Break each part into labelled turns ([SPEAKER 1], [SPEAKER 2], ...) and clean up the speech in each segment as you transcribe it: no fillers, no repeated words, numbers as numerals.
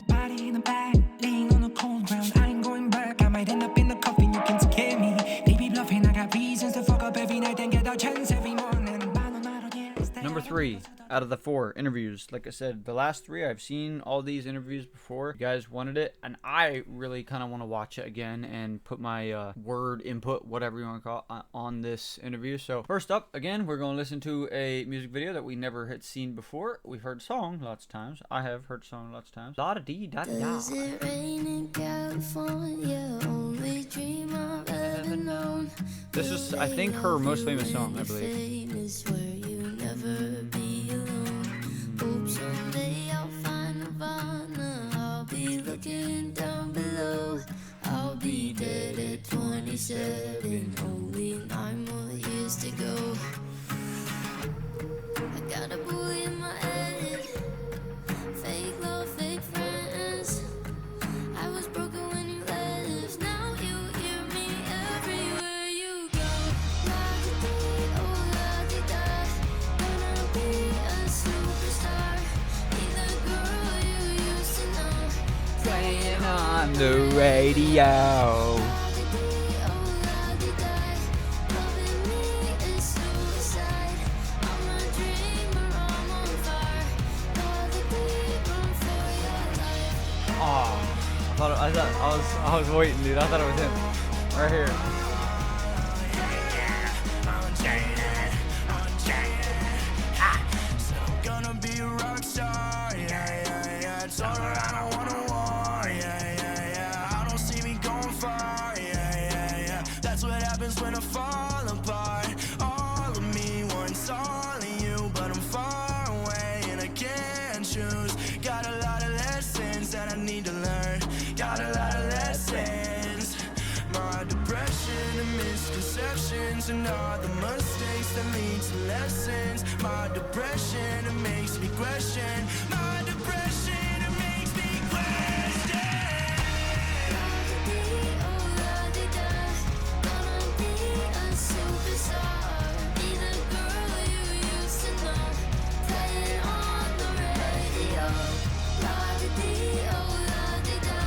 [SPEAKER 1] Body in the back, laying on the cold ground. I ain't going back. I might end up in the coffin. You can scare me. They be bluffing. I got reasons to fuck up every night and get a chance every morning.
[SPEAKER 2] Number 3 out of the 4 interviews. Like I said, the last 3 I've seen all these interviews before. You guys wanted it, and I really kind of want to watch it again and put my word input, whatever you want to call it, on this interview. So first up, again, we're going to listen to a music video that we never had seen before. We've heard the song lots of times. I have heard the song lots of times. Da-da-dee-da-da-da.
[SPEAKER 3] Does it rain in California? Only dream I've ever known.
[SPEAKER 2] This is, I think, her most famous song, I believe.
[SPEAKER 3] Famous where you never be alone. Hope someday I'll find Nirvana. I'll be looking down below. I'll be dead at 27. Only 9 more years to go. I got a bully in my head. Fake love, fake friends. I was broken when you left. Now you hear me everywhere you go. La-di-dee, oh la-di-da. Gonna be a superstar. Be the girl you used to know.
[SPEAKER 2] Playing on the radio.
[SPEAKER 3] La-di-dee, oh la-di-da. Loving me is suicide. I'm a dreamer, I'm on fire. La-di-dee, run for your life.
[SPEAKER 2] Oh, I was waiting, dude. I thought it was him. Right here.
[SPEAKER 1] Gonna be a rock star, yeah, yeah, yeah. Told her I don't wanna war, yeah, yeah, yeah. I don't see me going far, yeah, yeah, yeah. That's what happens when I fall apart. All of me wants all of you, but I'm far away and I can't choose. Got a lot of lessons that I need to learn. Got a lot of lessons. My depression and misconceptions and all the mistakes that lead to lessons. My depression, it makes me question. My depression, it makes me question.
[SPEAKER 3] La-di-dee, oh la-di-da. Gonna be a superstar. Be the girl you used to know. Play it on the radio. La-di-dee, oh la-di-da.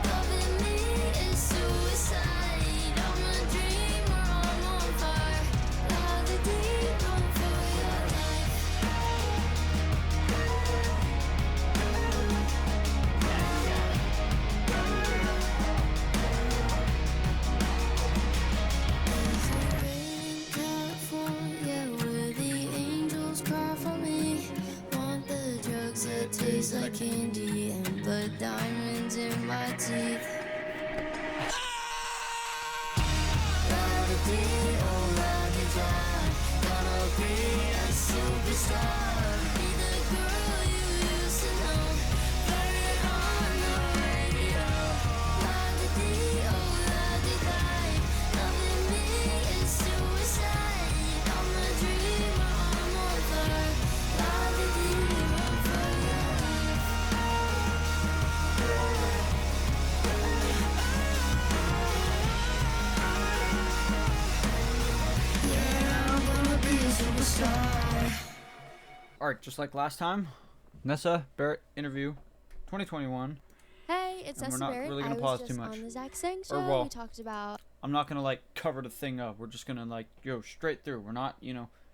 [SPEAKER 3] Loving me is suicide. I'm a dreamer, I'm on fire. La-di-dee, run for your life. California, where the angels cry for me. Want the drugs that taste like candy and blood diamonds in my teeth. La-di-dee, oh la-di-da. Gonna be a superstar. Be the girl you used to know. Play it on the radio. La-di-dee, oh la-di-da. Loving me is suicide. I'm a dreamer, I'm on fire. La-di-dee, run for your life. Yeah, I'm gonna be a superstar.
[SPEAKER 2] Alright, just like last time, Nessa Barrett interview 2021.
[SPEAKER 4] Hey, it's
[SPEAKER 2] And we're
[SPEAKER 4] Nessa
[SPEAKER 2] not
[SPEAKER 4] Barrett.
[SPEAKER 2] really gonna
[SPEAKER 4] I
[SPEAKER 2] pause
[SPEAKER 4] was
[SPEAKER 2] too
[SPEAKER 4] just
[SPEAKER 2] much.
[SPEAKER 4] on the Jxdn show.
[SPEAKER 2] well-
[SPEAKER 4] We talked about
[SPEAKER 2] I'm not gonna like cover the thing up. We're just gonna like go straight through. We're not,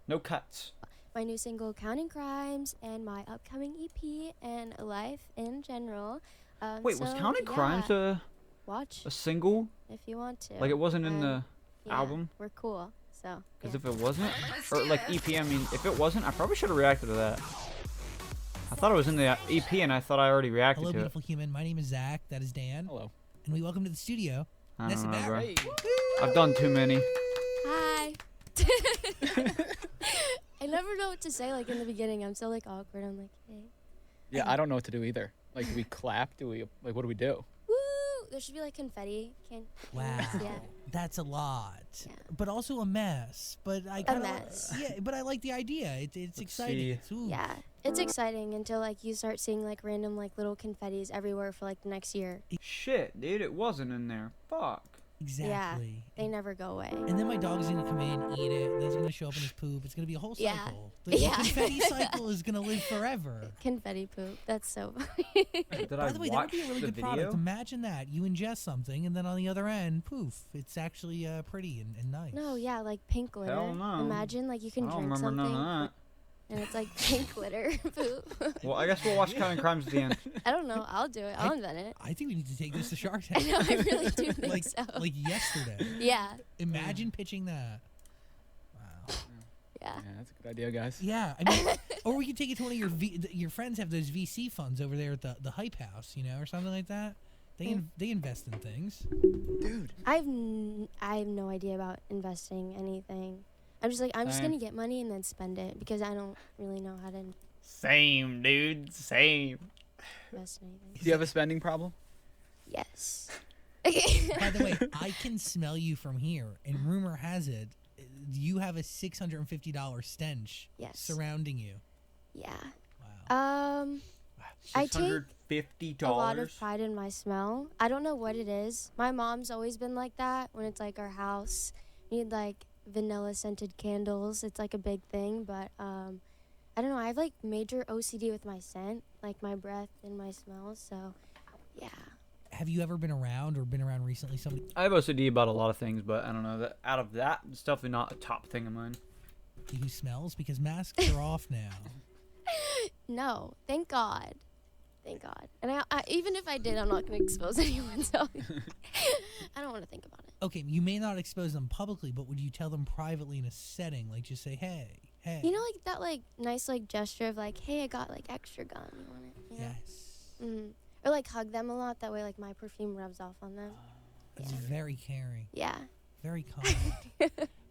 [SPEAKER 2] no cuts.
[SPEAKER 4] my new single "Counting Crimes" and my upcoming EP and life in general.
[SPEAKER 2] Wait, was
[SPEAKER 4] so,
[SPEAKER 2] Counting
[SPEAKER 4] yeah,
[SPEAKER 2] Crimes a
[SPEAKER 4] watch
[SPEAKER 2] single?
[SPEAKER 4] if you want to.
[SPEAKER 2] Like it wasn't in the
[SPEAKER 4] Yeah,
[SPEAKER 2] album?
[SPEAKER 4] We're cool. So.
[SPEAKER 2] Because
[SPEAKER 4] Yeah.
[SPEAKER 2] if it wasn't, or like EP, I mean, if it wasn't, I probably should have reacted to that. I thought it was in the EP, and I thought I already reacted
[SPEAKER 5] Hello,
[SPEAKER 2] to it.
[SPEAKER 5] beautiful human. My name is Zach. That is Dan.
[SPEAKER 6] Hello.
[SPEAKER 5] And we welcome to the studio.
[SPEAKER 2] I
[SPEAKER 5] Nessa
[SPEAKER 2] don't know, bro.
[SPEAKER 5] Barrett.
[SPEAKER 2] I've done too many.
[SPEAKER 4] Hi. I never know what to say. Like in the beginning, I'm so like awkward. I'm like, hey.
[SPEAKER 6] Yeah, I don't know what to do either. Like, do we clap? Do we, like, what do we do?
[SPEAKER 4] Woo! There should be like confetti.
[SPEAKER 5] Wow.
[SPEAKER 4] Yeah.
[SPEAKER 5] That's a lot.
[SPEAKER 4] Yeah.
[SPEAKER 5] But also a mess. But I
[SPEAKER 4] A
[SPEAKER 5] kind of
[SPEAKER 4] mess.
[SPEAKER 5] Yeah, but I like the idea. It's
[SPEAKER 2] Let's
[SPEAKER 5] exciting.
[SPEAKER 2] see.
[SPEAKER 5] It's, ooh.
[SPEAKER 4] Yeah. It's exciting until like you start seeing like random like little confettis everywhere for like the next year.
[SPEAKER 2] Shit, dude, it wasn't in there. Fuck.
[SPEAKER 5] Exactly.
[SPEAKER 4] They never go away.
[SPEAKER 5] And then my dog's gonna come in, eat it, then it's gonna show up in his poop. It's gonna be a whole
[SPEAKER 4] Yeah.
[SPEAKER 5] cycle. The
[SPEAKER 4] Yeah.
[SPEAKER 5] confetti cycle is gonna live forever.
[SPEAKER 4] Confetti poop. That's so funny.
[SPEAKER 2] Did
[SPEAKER 5] By
[SPEAKER 2] I
[SPEAKER 5] the way, that would
[SPEAKER 2] watch
[SPEAKER 5] be a really
[SPEAKER 2] the
[SPEAKER 5] good
[SPEAKER 2] video?
[SPEAKER 5] product. Imagine that. You ingest something, and then on the other end, poof, it's actually pretty and nice.
[SPEAKER 4] No, yeah, like pink glitter.
[SPEAKER 2] Hell no.
[SPEAKER 4] Imagine like you can
[SPEAKER 2] I don't
[SPEAKER 4] drink
[SPEAKER 2] remember
[SPEAKER 4] something
[SPEAKER 2] none of
[SPEAKER 4] and it's like pink glitter poop.
[SPEAKER 2] that. Well, I guess we'll watch Counting Crimes at the end.
[SPEAKER 4] I don't know. I'll do it. I'll invent it.
[SPEAKER 5] I think we need to take this to Shark
[SPEAKER 4] I
[SPEAKER 5] Tank.
[SPEAKER 4] know. I really do think
[SPEAKER 5] like,
[SPEAKER 4] so.
[SPEAKER 5] like yesterday.
[SPEAKER 4] Yeah.
[SPEAKER 5] Imagine pitching that. Wow.
[SPEAKER 4] Yeah.
[SPEAKER 6] Yeah, that's a good idea, guys.
[SPEAKER 5] Yeah, I mean, or we could take it to one of your friends have those VC funds over there at the Hype House, you know, or something like that. They invest in things.
[SPEAKER 6] Dude.
[SPEAKER 4] I have no idea about investing anything. I'm just like, I'm just
[SPEAKER 6] Same.
[SPEAKER 4] gonna get money and then spend it because I don't really know how to
[SPEAKER 2] Same, dude. Same.
[SPEAKER 4] invest in anything.
[SPEAKER 6] Do you have a spending problem?
[SPEAKER 4] Yes.
[SPEAKER 5] By the way, I can smell you from here, and rumor has it you have a $650 stench
[SPEAKER 4] Yes.
[SPEAKER 5] surrounding you.
[SPEAKER 4] Yeah.
[SPEAKER 5] Wow.
[SPEAKER 4] I take
[SPEAKER 2] $650.
[SPEAKER 4] a lot of pride in my smell. I don't know what it is. My mom's always been like that when it's like our house. We need like vanilla scented candles. It's like a big thing, but I don't know. I have like major OCD with my scent, like my breath and my smells. So, yeah.
[SPEAKER 5] Have you ever been around or been around recently somebody
[SPEAKER 2] I have OCD about a lot of things, but I don't know. That out of that, it's definitely not a top thing of mine.
[SPEAKER 5] who smells? Because masks are off now.
[SPEAKER 4] No, thank God. Thank God. And I even if I did, I'm not going to expose anyone. So I don't want to think about it.
[SPEAKER 5] Okay, you may not expose them publicly, but would you tell them privately in a setting, like just say, hey.
[SPEAKER 4] You know, like that, like nice, like gesture of like, hey, I got like extra gum. You want it? You know?
[SPEAKER 5] Yes.
[SPEAKER 4] Mm-hmm. Or like hug them a lot. That way, like my perfume rubs off on them.
[SPEAKER 5] That's very caring.
[SPEAKER 4] Yeah.
[SPEAKER 5] Very kind.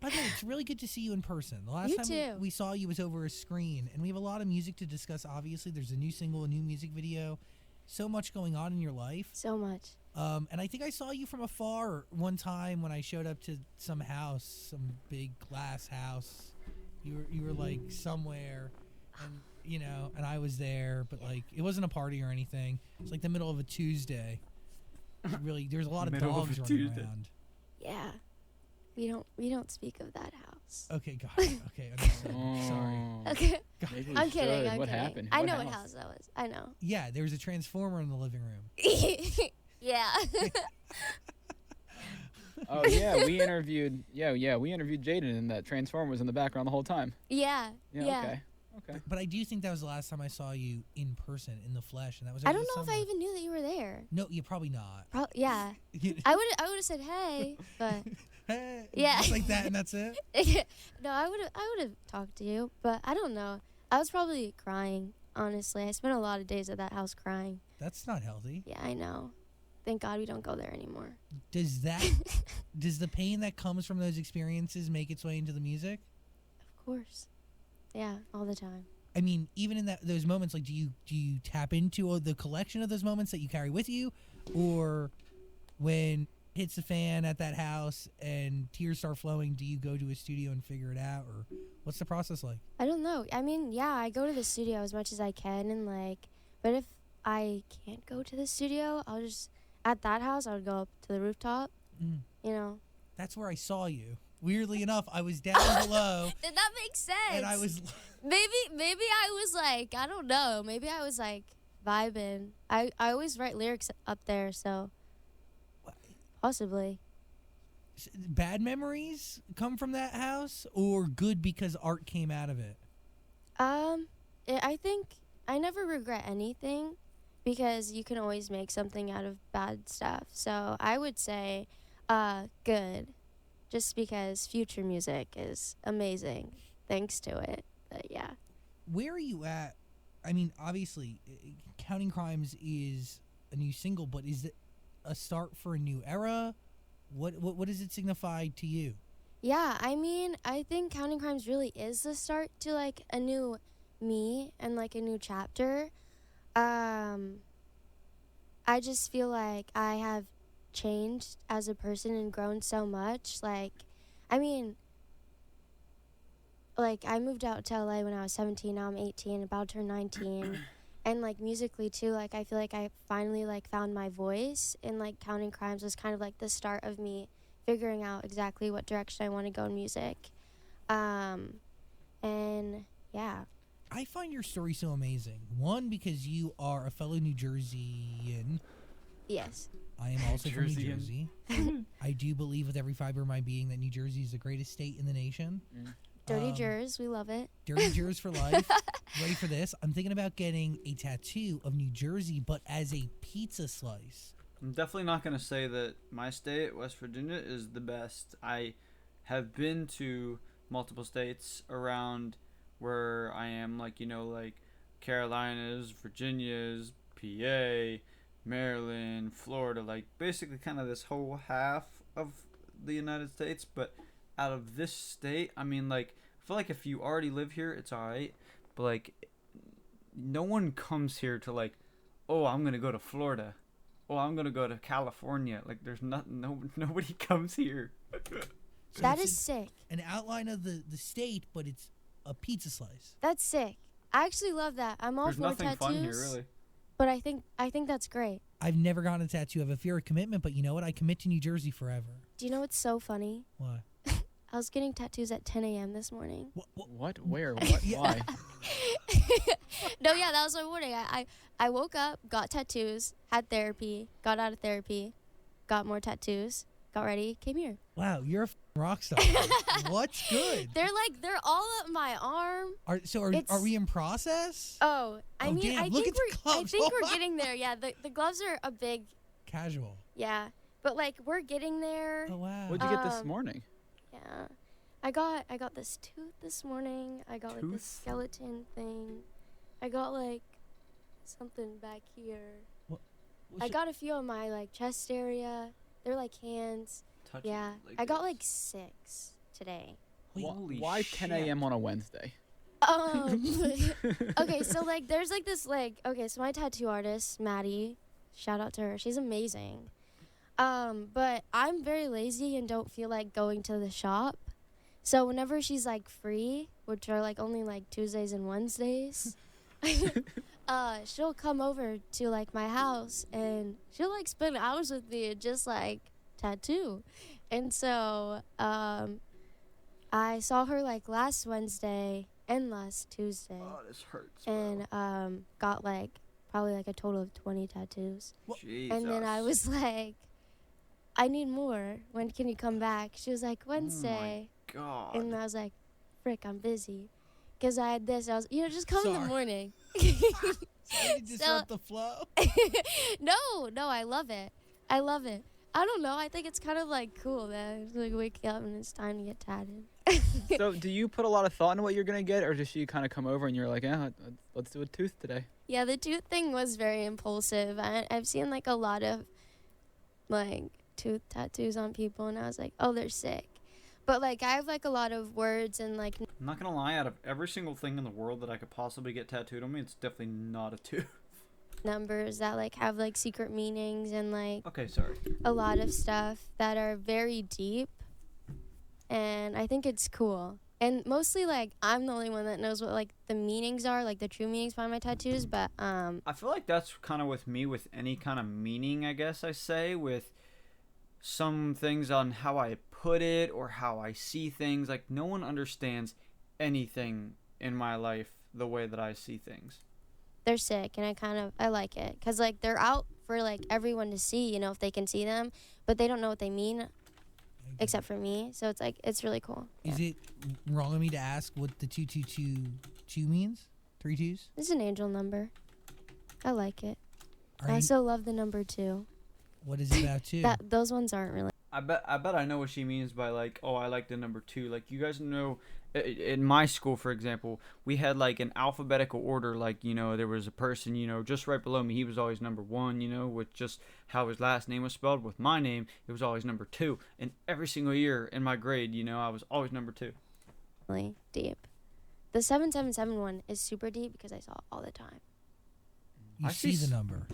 [SPEAKER 5] By the way, it's really good to see you in person. The last
[SPEAKER 4] You
[SPEAKER 5] time
[SPEAKER 4] too.
[SPEAKER 5] we saw you was over a screen, and we have a lot of music to discuss. Obviously, there's a new single, a new music video, so much going on in your life.
[SPEAKER 4] So much.
[SPEAKER 5] And I think I saw you from afar one time when I showed up to some house, some big glass house. You were like somewhere, and you know, and I was there, but like it wasn't a party or anything. It's like the middle of a Tuesday. Really, there's a lot of
[SPEAKER 2] Middle of
[SPEAKER 5] dogs
[SPEAKER 2] a
[SPEAKER 5] running
[SPEAKER 2] Tuesday.
[SPEAKER 5] around.
[SPEAKER 4] Yeah. We don't speak of that house.
[SPEAKER 5] Okay, got it. Okay, understood. Sorry.
[SPEAKER 6] Oh,
[SPEAKER 4] Okay.
[SPEAKER 6] maybe we
[SPEAKER 4] I'm kidding.
[SPEAKER 6] should.
[SPEAKER 4] I'm
[SPEAKER 6] What
[SPEAKER 4] kidding.
[SPEAKER 6] happened?
[SPEAKER 4] I
[SPEAKER 6] What
[SPEAKER 4] know what
[SPEAKER 6] house?
[SPEAKER 4] house that was. I know.
[SPEAKER 5] Yeah, there was a transformer in the living room.
[SPEAKER 4] Yeah.
[SPEAKER 6] Oh yeah, we interviewed. Yeah, we interviewed Jxdn, and that transformer was in the background the whole time.
[SPEAKER 4] Yeah.
[SPEAKER 6] Yeah. Okay.
[SPEAKER 5] But I do think that was the last time I saw you in person, in the flesh, and that was.
[SPEAKER 4] I
[SPEAKER 5] over
[SPEAKER 4] don't
[SPEAKER 5] the
[SPEAKER 4] know if I
[SPEAKER 5] summer.
[SPEAKER 4] even knew that you were there.
[SPEAKER 5] No, you probably not.
[SPEAKER 4] Yeah. I would have said hey, but
[SPEAKER 5] Hey,
[SPEAKER 4] Yeah.
[SPEAKER 5] just like that, and that's it.
[SPEAKER 4] no, I would have talked to you, but I don't know. I was probably crying. Honestly, I spent a lot of days at that house crying.
[SPEAKER 5] That's not healthy.
[SPEAKER 4] Yeah, I know. Thank God we don't go there anymore.
[SPEAKER 5] Does the pain that comes from those experiences make its way into the music?
[SPEAKER 4] Of course. Yeah, all the time.
[SPEAKER 5] I mean, even in those moments, like, do you tap into the collection of those moments that you carry with you, or when it hits the fan at that house and tears start flowing, do you go to a studio and figure it out, or what's the process like?
[SPEAKER 4] I don't know. I mean, yeah, I go to the studio as much as I can, and like, but if I can't go to the studio, I'll just at that house. I would go up to the rooftop.
[SPEAKER 5] Mm.
[SPEAKER 4] You know.
[SPEAKER 5] That's where I saw you. Weirdly enough, I was down below,
[SPEAKER 4] Did that make sense?
[SPEAKER 5] and I was.
[SPEAKER 4] Maybe I was like, I don't know. Maybe I was like vibing. I always write lyrics up there, so possibly.
[SPEAKER 5] Bad memories come from that house, or good because art came out of it?
[SPEAKER 4] I think I never regret anything because you can always make something out of bad stuff. So I would say, good, just because future music is amazing thanks to it. But yeah.
[SPEAKER 5] Where are you at? I mean, obviously, Counting Crimes is a new single, but is it a start for a new era? What does it signify to you?
[SPEAKER 4] Yeah, I mean, I think Counting Crimes really is the start to like a new me and like a new chapter. I just feel like I have changed as a person and grown so much. Like, I mean, like I moved out to LA when I was 17. Now I'm 18, about to turn 19. And like musically too, like I feel like I finally like found my voice, and like Counting Crimes was kind of like the start of me figuring out exactly what direction I want to go in music. And yeah.
[SPEAKER 5] I find your story so amazing. One, because you are a fellow New Jerseyan.
[SPEAKER 4] Yes.
[SPEAKER 5] I am also from New
[SPEAKER 2] Jerseyan.
[SPEAKER 5] Jersey. I do believe with every fiber of my being that New Jersey is the greatest state in the nation.
[SPEAKER 4] Dirty Jers, we love it.
[SPEAKER 5] Dirty Jers for life. Ready for this? I'm thinking about getting a tattoo of New Jersey, but as a pizza slice.
[SPEAKER 2] I'm definitely not going to say that my state, West Virginia, is the best. I have been to multiple states around where I am, like, you know, like Carolinas, Virginias, PA, Maryland, Florida, like basically kind of this whole half of the United States. But out of this state, I mean, like, I feel like if you already live here, it's alright. But, like, no one comes here to, like, oh, I'm going to go to Florida. Oh, I'm going to go to California. Like, there's nobody comes here.
[SPEAKER 5] So
[SPEAKER 4] That
[SPEAKER 5] it's
[SPEAKER 4] is sick.
[SPEAKER 5] an outline of the state, but it's a pizza slice.
[SPEAKER 4] That's sick. I actually love that. I'm all
[SPEAKER 2] There's
[SPEAKER 4] for
[SPEAKER 2] nothing
[SPEAKER 4] tattoos.
[SPEAKER 2] fun here, really.
[SPEAKER 4] But I think that's great.
[SPEAKER 5] I've never gotten a tattoo. I have a fear of commitment, but you know what? I commit to New Jersey forever.
[SPEAKER 4] Do you know what's so funny?
[SPEAKER 5] Why?
[SPEAKER 4] I was getting tattoos at 10 a.m. this morning.
[SPEAKER 6] What? Where? What? Why?
[SPEAKER 4] No, yeah, that was my morning. I woke up, got tattoos, had therapy, got out of therapy, got more tattoos, got ready, came here.
[SPEAKER 5] Wow, you're a rock star. What's good?
[SPEAKER 4] They're all up my arm.
[SPEAKER 5] Are
[SPEAKER 4] It's-
[SPEAKER 5] we in process?
[SPEAKER 4] Oh, I
[SPEAKER 5] Oh,
[SPEAKER 4] mean,
[SPEAKER 5] damn,
[SPEAKER 4] I
[SPEAKER 5] look
[SPEAKER 4] think
[SPEAKER 5] at the gloves.
[SPEAKER 4] we're getting there. Yeah, the gloves are a big,
[SPEAKER 5] Casual.
[SPEAKER 4] yeah, but like we're getting there.
[SPEAKER 5] Oh wow.
[SPEAKER 6] What'd you get this morning?
[SPEAKER 4] Yeah, I got this tooth this morning. I got like
[SPEAKER 2] Tooth?
[SPEAKER 4] this skeleton thing. I got like something back here. I got a few on my like chest area. They're like hands.
[SPEAKER 2] Touch it
[SPEAKER 4] Yeah,
[SPEAKER 2] like
[SPEAKER 4] I got
[SPEAKER 2] this.
[SPEAKER 4] like 6 today.
[SPEAKER 2] Holy
[SPEAKER 6] Why 10
[SPEAKER 2] shit.
[SPEAKER 6] a.m. on a Wednesday?
[SPEAKER 4] Okay, so like there's like this like okay, so my tattoo artist Maddie, shout out to her. She's amazing. But I'm very lazy and don't feel like going to the shop. So whenever she's like free, which are like only like Tuesdays and Wednesdays, she'll come over to like my house and she'll like spend hours with me and just like tattoo. And so I saw her like last Wednesday and last Tuesday
[SPEAKER 2] Oh, this hurts, bro.
[SPEAKER 4] and got like probably like a total of 20 tattoos.
[SPEAKER 2] Jesus.
[SPEAKER 4] And then I was like, I need more. When can you come back? She was like, Wednesday.
[SPEAKER 2] God.
[SPEAKER 4] And I was like, frick, I'm busy. Because I had this. I was, just come in the
[SPEAKER 5] Sorry.
[SPEAKER 4] morning.
[SPEAKER 5] Sorry to disrupt the flow.
[SPEAKER 4] No, I love it. I love it. I don't know. I think it's kind of like cool that it's like waking up and it's time to get tatted.
[SPEAKER 6] So, do you put a lot of thought into what you're gonna get, or just you kind of come over and you're like, yeah, let's do a tooth today?
[SPEAKER 4] Yeah, the tooth thing was very impulsive. I've seen like a lot of like tooth tattoos on people, and I was like, oh, they're sick. But like I have like a lot of words and like
[SPEAKER 2] I'm not gonna lie, out of every single thing in the world that I could possibly get tattooed on me, it's definitely not a tooth.
[SPEAKER 4] numbers that like have like secret meanings and like
[SPEAKER 2] Okay, sorry.
[SPEAKER 4] a lot of stuff that are very deep. And I think it's cool. And mostly like I'm the only one that knows what like the meanings are, like the true meanings behind my tattoos, but
[SPEAKER 2] I feel like that's kind of with me with any kind of meaning, I guess I say, with some things on how I put it or how I see things. Like, no one understands anything in my life the way that I see things.
[SPEAKER 4] they're sick and I like it cuz like they're out for like everyone to see, if they can see them, but they don't know what they mean except for me. So it's like it's really cool.
[SPEAKER 5] Is it wrong of me to ask what the 2222 means? 3 twos?
[SPEAKER 4] This is an angel number. I like it.
[SPEAKER 5] Are
[SPEAKER 4] I
[SPEAKER 5] you,
[SPEAKER 4] also love the number 2.
[SPEAKER 5] what is it about 2?
[SPEAKER 4] Those ones aren't really.
[SPEAKER 2] I bet I know what she means by like, oh, I like the number 2. Like, you guys know, in my school, for example, we had like an alphabetical order. Like, there was a person, just right below me. He was always number 1, with just how his last name was spelled. With my name, it was always number 2. And every single year in my grade, I was always number 2.
[SPEAKER 4] Really deep. The 777 one is super deep because I saw it all the time.
[SPEAKER 5] You
[SPEAKER 2] I
[SPEAKER 5] see
[SPEAKER 2] see
[SPEAKER 5] the number.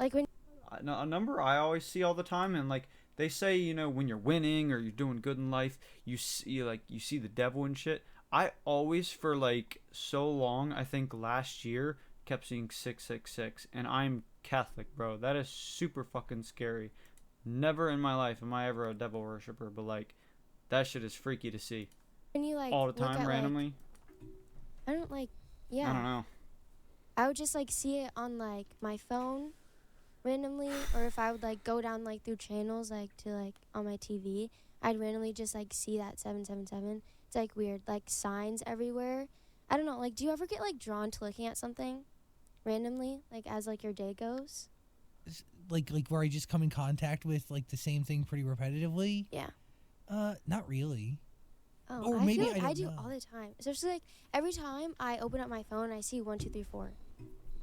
[SPEAKER 4] Like when
[SPEAKER 2] A number I always see all the time, and like they say, when you're winning or you're doing good in life, you see the devil and shit. I always, for like so long, I think last year, kept seeing 666, and I'm Catholic, bro. That is super fucking scary. Never in my life am I ever a devil worshiper, but like, that shit is freaky to see
[SPEAKER 4] When you like
[SPEAKER 2] all the
[SPEAKER 4] look
[SPEAKER 2] time
[SPEAKER 4] at,
[SPEAKER 2] randomly.
[SPEAKER 4] I don't like.
[SPEAKER 2] I don't
[SPEAKER 4] Yeah.
[SPEAKER 2] know.
[SPEAKER 4] I would just like see it on like my phone randomly, or if I would like go down like through channels like to like on my TV, I'd randomly just like see that 777. It's like weird, like signs everywhere. I don't know, like do you ever get like drawn to looking at something randomly, like as like your day goes?
[SPEAKER 5] Like where I just come in contact with like the same thing pretty repetitively?
[SPEAKER 4] Yeah.
[SPEAKER 5] Not really.
[SPEAKER 4] Oh,
[SPEAKER 5] Or
[SPEAKER 4] I
[SPEAKER 5] maybe
[SPEAKER 4] feel like
[SPEAKER 5] I
[SPEAKER 4] I
[SPEAKER 5] don't
[SPEAKER 4] do
[SPEAKER 5] know.
[SPEAKER 4] all the time. Especially like every time I open up my phone, I see 1, 2, 3, 4,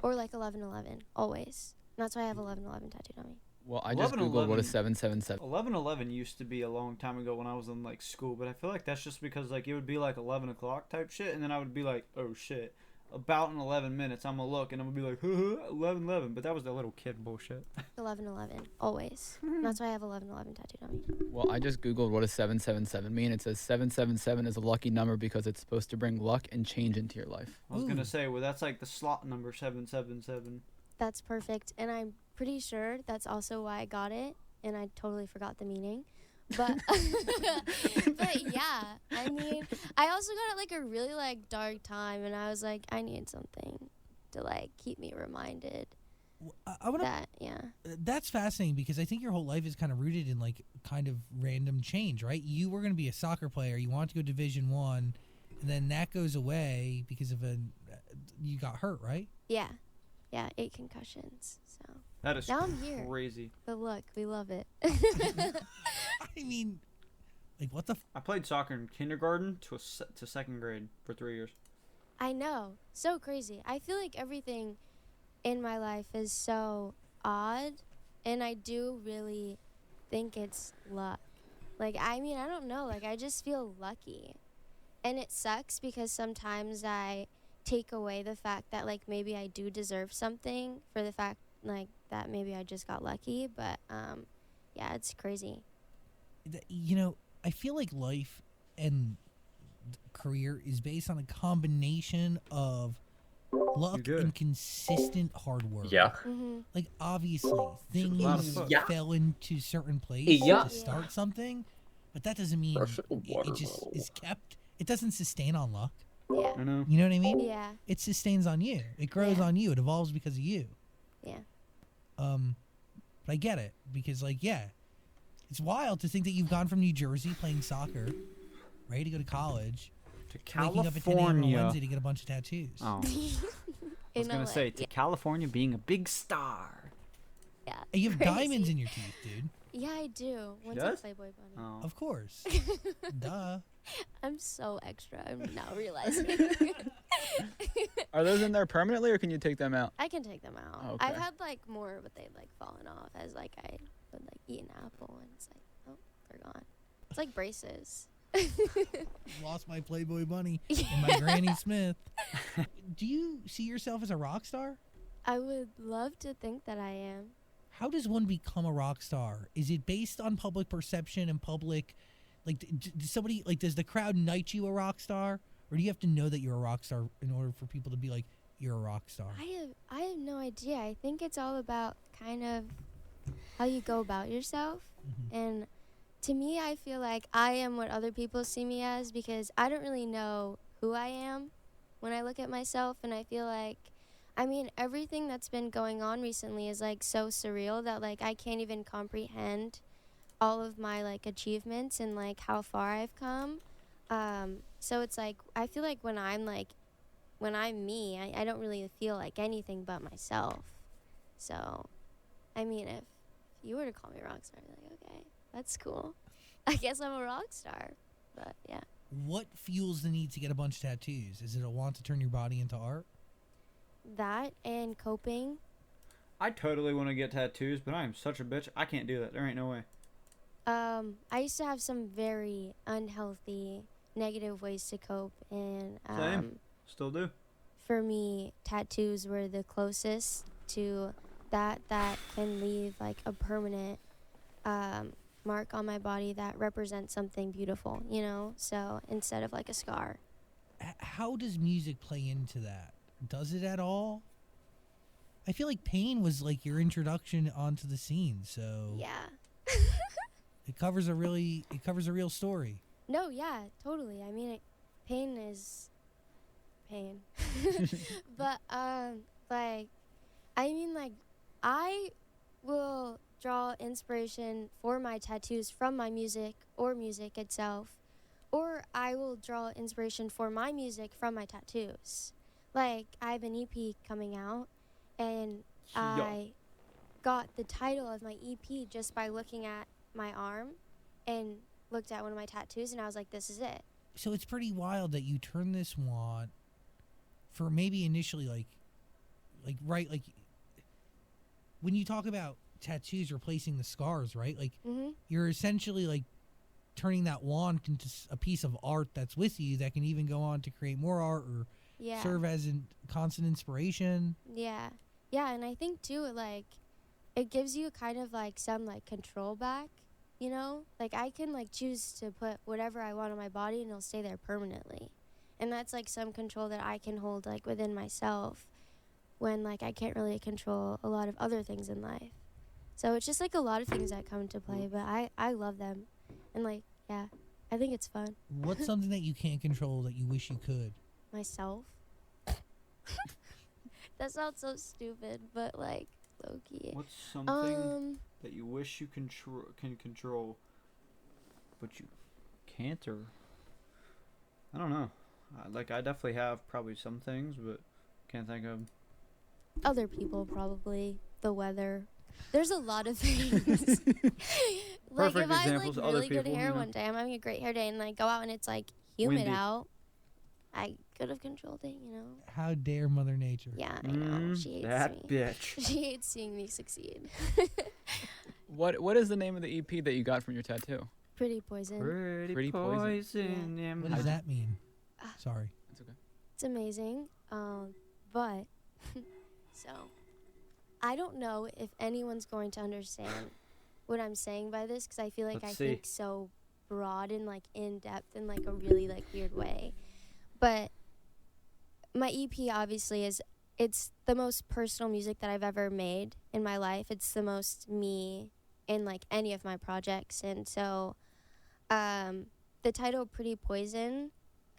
[SPEAKER 4] or like 1111 always. And that's why I have 1111 tattooed on me.
[SPEAKER 6] Well, I just googled what
[SPEAKER 2] 1111
[SPEAKER 6] is 777.
[SPEAKER 2] 1111 used to be a long time ago when I was in like school, but I feel like that's just because like it would be like 11 o'clock type shit, and then I would be like, oh shit, about in 11 minutes I'm gonna look and I'm gonna be like, 1111, but that was the little kid bullshit.
[SPEAKER 4] 1111 always. And that's why I have 1111 tattooed on me.
[SPEAKER 6] Well, I just googled what does 777 mean. It says 777 is a lucky number because it's supposed to bring luck and change into your life.
[SPEAKER 2] I was
[SPEAKER 5] Ooh.
[SPEAKER 2] gonna say, well, that's like the slot number 777.
[SPEAKER 4] That's perfect, and I'm pretty sure that's also why I got it, and I totally forgot the meaning. But but yeah, I mean, I also got it like a really like dark time, and I was like, I need something to like keep me reminded
[SPEAKER 5] I want to.
[SPEAKER 4] that
[SPEAKER 5] That's fascinating because I think your whole life is kind of rooted in like kind of random change, right? You were going to be a soccer player. You wanted to go Division 1, and then that goes away because of you got hurt, right?
[SPEAKER 4] yeah 8 concussions. So
[SPEAKER 2] That is
[SPEAKER 4] now I'm here.
[SPEAKER 2] crazy.
[SPEAKER 4] But look, we love it.
[SPEAKER 5] I mean, like what the?
[SPEAKER 2] I played soccer in kindergarten to second grade for 3 years.
[SPEAKER 4] I know, so crazy. I feel like everything in my life is so odd, and I do really think it's luck. Like, I mean, I don't know, like I just feel lucky, and it sucks because sometimes I take away the fact that like maybe I do deserve something for the fact like that maybe I just got lucky, but yeah, it's crazy.
[SPEAKER 5] You know, I feel like life and career is based on a combination of luck
[SPEAKER 2] good.
[SPEAKER 5] and consistent hard work.
[SPEAKER 7] Yeah.
[SPEAKER 4] Mm-hmm.
[SPEAKER 5] Like obviously
[SPEAKER 2] lot of
[SPEAKER 5] things
[SPEAKER 2] fuck.
[SPEAKER 7] Yeah.
[SPEAKER 5] fell into certain place
[SPEAKER 7] Yeah.
[SPEAKER 5] to start something, but that doesn't mean
[SPEAKER 7] Perfect
[SPEAKER 5] it just is kept. It doesn't sustain on luck.
[SPEAKER 4] Yeah.
[SPEAKER 2] I know.
[SPEAKER 5] You know what I mean?
[SPEAKER 4] Yeah.
[SPEAKER 5] It sustains on you. It grows
[SPEAKER 4] Yeah.
[SPEAKER 5] on you. It evolves because of you.
[SPEAKER 4] Yeah.
[SPEAKER 5] But I get it because like it's wild to think that you've gone from New Jersey playing soccer, ready to go to college,
[SPEAKER 2] To
[SPEAKER 5] waking up at 10 a.m. on
[SPEAKER 2] California.
[SPEAKER 5] Wednesday to get a bunch of tattoos.
[SPEAKER 2] Oh, I was
[SPEAKER 4] In
[SPEAKER 2] gonna
[SPEAKER 4] LA.
[SPEAKER 2] say to
[SPEAKER 4] Yeah.
[SPEAKER 2] California being a big star.
[SPEAKER 4] Yeah.
[SPEAKER 5] And you have
[SPEAKER 4] Crazy.
[SPEAKER 5] diamonds in your teeth, dude.
[SPEAKER 4] Yeah, I do. Once
[SPEAKER 2] does?
[SPEAKER 4] a Playboy bunny.
[SPEAKER 2] Oh,
[SPEAKER 5] Of course. Duh.
[SPEAKER 4] I'm so extra. I'm now realizing.
[SPEAKER 6] Are those in there permanently, or can you take them out?
[SPEAKER 4] I can take them out.
[SPEAKER 6] Oh, okay.
[SPEAKER 4] I've had like more, but they've like fallen off as like I would like eat an apple and it's like, oh, they're gone. It's like braces.
[SPEAKER 5] Lost my Playboy bunny and my Granny Smith. Do you see yourself as a rock star?
[SPEAKER 4] I would love to think that I am.
[SPEAKER 5] How does one become a rock star? Is it based on public perception and public, like, does somebody, like, does the crowd knight you a rock star? Or do you have to know that you're a rock star in order for people to be like, you're a rock star?
[SPEAKER 4] I have no idea. I think it's all about kind of how you go about yourself.
[SPEAKER 5] Mhm.
[SPEAKER 4] And to me, I feel like I am what other people see me as because I don't really know who I am when I look at myself. And I feel like, I mean, everything that's been going on recently is like so surreal that like I can't even comprehend all of my like achievements and like how far I've come. So it's like, I feel like when I'm me, I don't really feel like anything but myself. So, I mean, if you were to call me a rock star, I'd be like, okay, that's cool. I guess I'm a rock star. But yeah.
[SPEAKER 5] What fuels the need to get a bunch of tattoos? Is it a want to turn your body into art?
[SPEAKER 4] That and coping.
[SPEAKER 2] I totally want to get tattoos, but I am such a bitch. I can't do that. There ain't no way.
[SPEAKER 4] I used to have some very unhealthy, negative ways to cope. And
[SPEAKER 2] Same. Still do.
[SPEAKER 4] for me, tattoos were the closest to that can leave like a permanent mark on my body that represents something beautiful, you know? So instead of like a scar.
[SPEAKER 5] How does music play into that? Does it at all? I feel like pain was like your introduction onto the scene, so
[SPEAKER 4] Yeah.
[SPEAKER 5] It covers a real story.
[SPEAKER 4] No, yeah, totally. I mean, pain is pain. But like, I mean, like, I will draw inspiration for my tattoos from my music or music itself, or I will draw inspiration for my music from my tattoos. Like, I have an EP coming out, and I got the title of my EP just by looking at my arm and looked at one of my tattoos, and I was like, this is it.
[SPEAKER 5] So it's pretty wild that you turn this wand for maybe initially like when you talk about tattoos replacing the scars, right? Like
[SPEAKER 4] Mm-hmm.
[SPEAKER 5] you're essentially like turning that wand into a piece of art that's with you that can even go on to create more art or
[SPEAKER 4] Yeah.
[SPEAKER 5] serve as a constant inspiration.
[SPEAKER 4] Yeah. Yeah, and I think too, like, it gives you kind of like some like control back, you know? Like, I can like choose to put whatever I want on my body and it'll stay there permanently. And that's like some control that I can hold like within myself when like I can't really control a lot of other things in life. So it's just like a lot of things that come into play, but I love them. And like, yeah, I think it's fun.
[SPEAKER 5] What's something that you can't control that you wish you could?
[SPEAKER 4] Myself. That sounds so stupid, but like, low-key.
[SPEAKER 2] What's something that you wish you can control, but you can't, or I don't know. Like, I definitely have probably some things, but can't think of.
[SPEAKER 4] Other people, probably. The weather. There's a lot of things. Like,
[SPEAKER 2] Perfect
[SPEAKER 4] if I have
[SPEAKER 2] examples,
[SPEAKER 4] like
[SPEAKER 2] other
[SPEAKER 4] really good
[SPEAKER 2] people,
[SPEAKER 4] hair
[SPEAKER 2] you know.
[SPEAKER 4] one day, I'm having a great hair day, and like go out and it's like humid
[SPEAKER 2] Windy.
[SPEAKER 4] out, I could have controlled it, you know?
[SPEAKER 5] How dare Mother Nature?
[SPEAKER 4] Yeah, I know. She hates
[SPEAKER 2] that
[SPEAKER 4] me.
[SPEAKER 2] bitch.
[SPEAKER 4] She hates seeing me succeed.
[SPEAKER 6] What is the name of the EP that you got from your tattoo?
[SPEAKER 4] Pretty poison.
[SPEAKER 2] Pretty
[SPEAKER 6] poison.
[SPEAKER 2] poison. Yeah.
[SPEAKER 5] What does that mean? Sorry.
[SPEAKER 6] That's okay.
[SPEAKER 4] It's amazing. But so I don't know if anyone's going to understand what I'm saying by this, because I feel like
[SPEAKER 2] Let's
[SPEAKER 4] I think so broad and like in depth in like a really like weird way. But my EP obviously it's the most personal music that I've ever made in my life. It's the most me in like any of my projects, and so the title Pretty Poison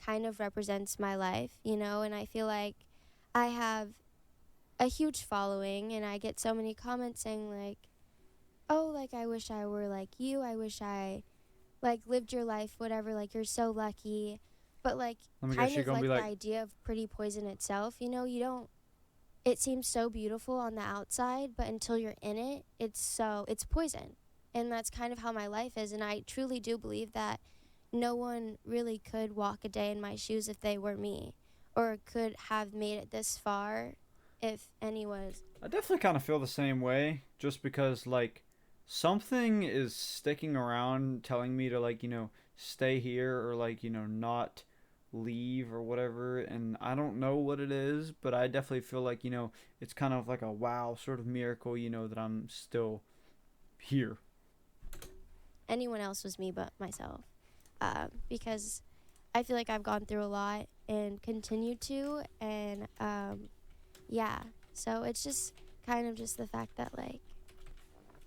[SPEAKER 4] kind of represents my life, you know, and I feel like I have a huge following, and I get so many comments saying like, oh, like, I wish I were like you, I wish I like lived your life, whatever, like, you're so lucky. But like,
[SPEAKER 2] Let me guess,
[SPEAKER 4] kind
[SPEAKER 2] you're
[SPEAKER 4] of
[SPEAKER 2] gonna
[SPEAKER 4] like
[SPEAKER 2] be
[SPEAKER 4] the
[SPEAKER 2] like,
[SPEAKER 4] idea of Pretty Poison itself, you know, you don't, it seems so beautiful on the outside, but until you're in it, it's poison. And that's kind of how my life is, and I truly do believe that no one really could walk a day in my shoes if they were me, or could have made it this far if anyone.
[SPEAKER 2] I definitely kind of feel the same way, just because like something is sticking around telling me to like, you know, stay here, or like, you know, not leave or whatever, and I don't know what it is, but I definitely feel like, you know, it's kind of like a wow sort of miracle, you know, that I'm still here.
[SPEAKER 4] Anyone else was me but myself, because I feel like I've gone through a lot and continue to, and yeah, so it's just kind of just the fact that like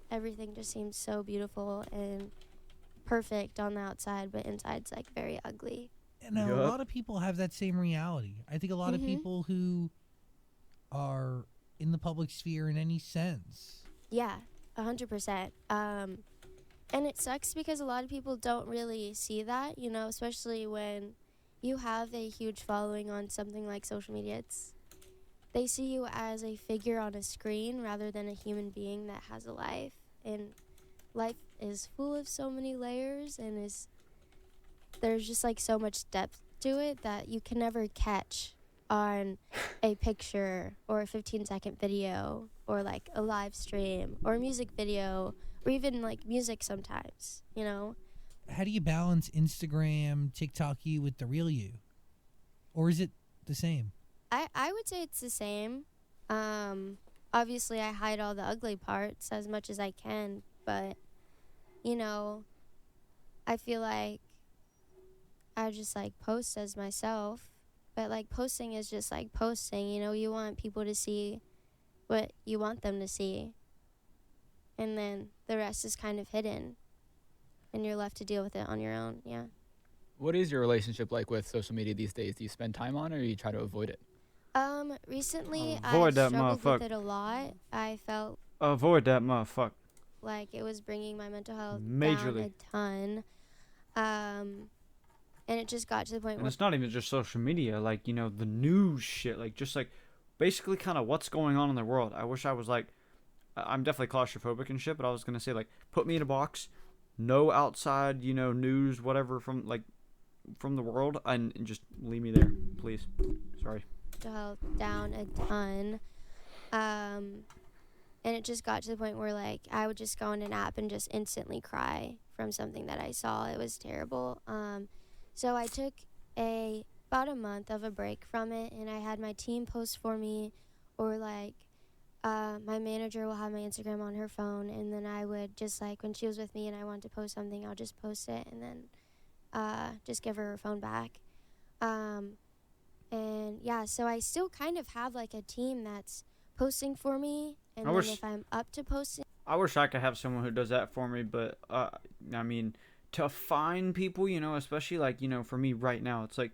[SPEAKER 4] everything just seems so beautiful and perfect on the outside, but inside's like very ugly.
[SPEAKER 5] And a
[SPEAKER 2] Yup.
[SPEAKER 5] lot of people have that same reality. I think a lot of
[SPEAKER 4] Mhm.
[SPEAKER 5] people who are in the public sphere in any sense.
[SPEAKER 4] Yeah, 100%. And it sucks because a lot of people don't really see that, you know, especially when you have a huge following on something like social media. They see you as a figure on a screen rather than a human being that has a life. And life is full of so many layers, and there's just like so much depth to it that you can never catch on a picture or a 15-second video or like a live stream or a music video or even like music sometimes, you know?
[SPEAKER 5] How do you balance Instagram, TikTok you with the real you? Or is it the same?
[SPEAKER 4] I would say it's the same. Obviously I hide all the ugly parts as much as I can, but you know, I feel like I just like post as myself, but like posting is just like posting, you know, you want people to see what you want them to see. and then the rest is kind of hidden, and you're left to deal with it on your own. Yeah.
[SPEAKER 6] What is your relationship like with social media these days? Do you spend time on it or you try to avoid it?
[SPEAKER 4] Recently
[SPEAKER 2] Avoid
[SPEAKER 4] I've
[SPEAKER 2] that
[SPEAKER 4] struggled with
[SPEAKER 2] motherfucker.
[SPEAKER 4] it a lot. I felt
[SPEAKER 2] Avoid that motherfucker.
[SPEAKER 4] like it was bringing my mental health down
[SPEAKER 2] Majorly.
[SPEAKER 4] a ton. And it just got to the point
[SPEAKER 2] And
[SPEAKER 4] where
[SPEAKER 2] it's not even just social media, like, you know, the news shit, like, just like basically kind of what's going on in the world. I wish I was like, I'm definitely claustrophobic and shit, but I was gonna say, like, put me in a box, no outside, you know, news, whatever from the world, and just leave me there, please. Sorry.
[SPEAKER 4] mental health down a ton. And it just got to the point where like I would just go on an app and just instantly cry from something that I saw. It was terrible. So I took about a month of a break from it, and I had my team post for me, or like my manager will have my Instagram on her phone, and then I would just like when she was with me and I wanted to post something, I'll just post it and then just give her phone back. And yeah, so I still kind of have like a team that's posting for me, and
[SPEAKER 2] I
[SPEAKER 4] then
[SPEAKER 2] wish-
[SPEAKER 4] if I'm up to posting,
[SPEAKER 2] I wish I could have someone who does that for me, but I mean, to find people, you know, especially like, you know, for me right now, it's like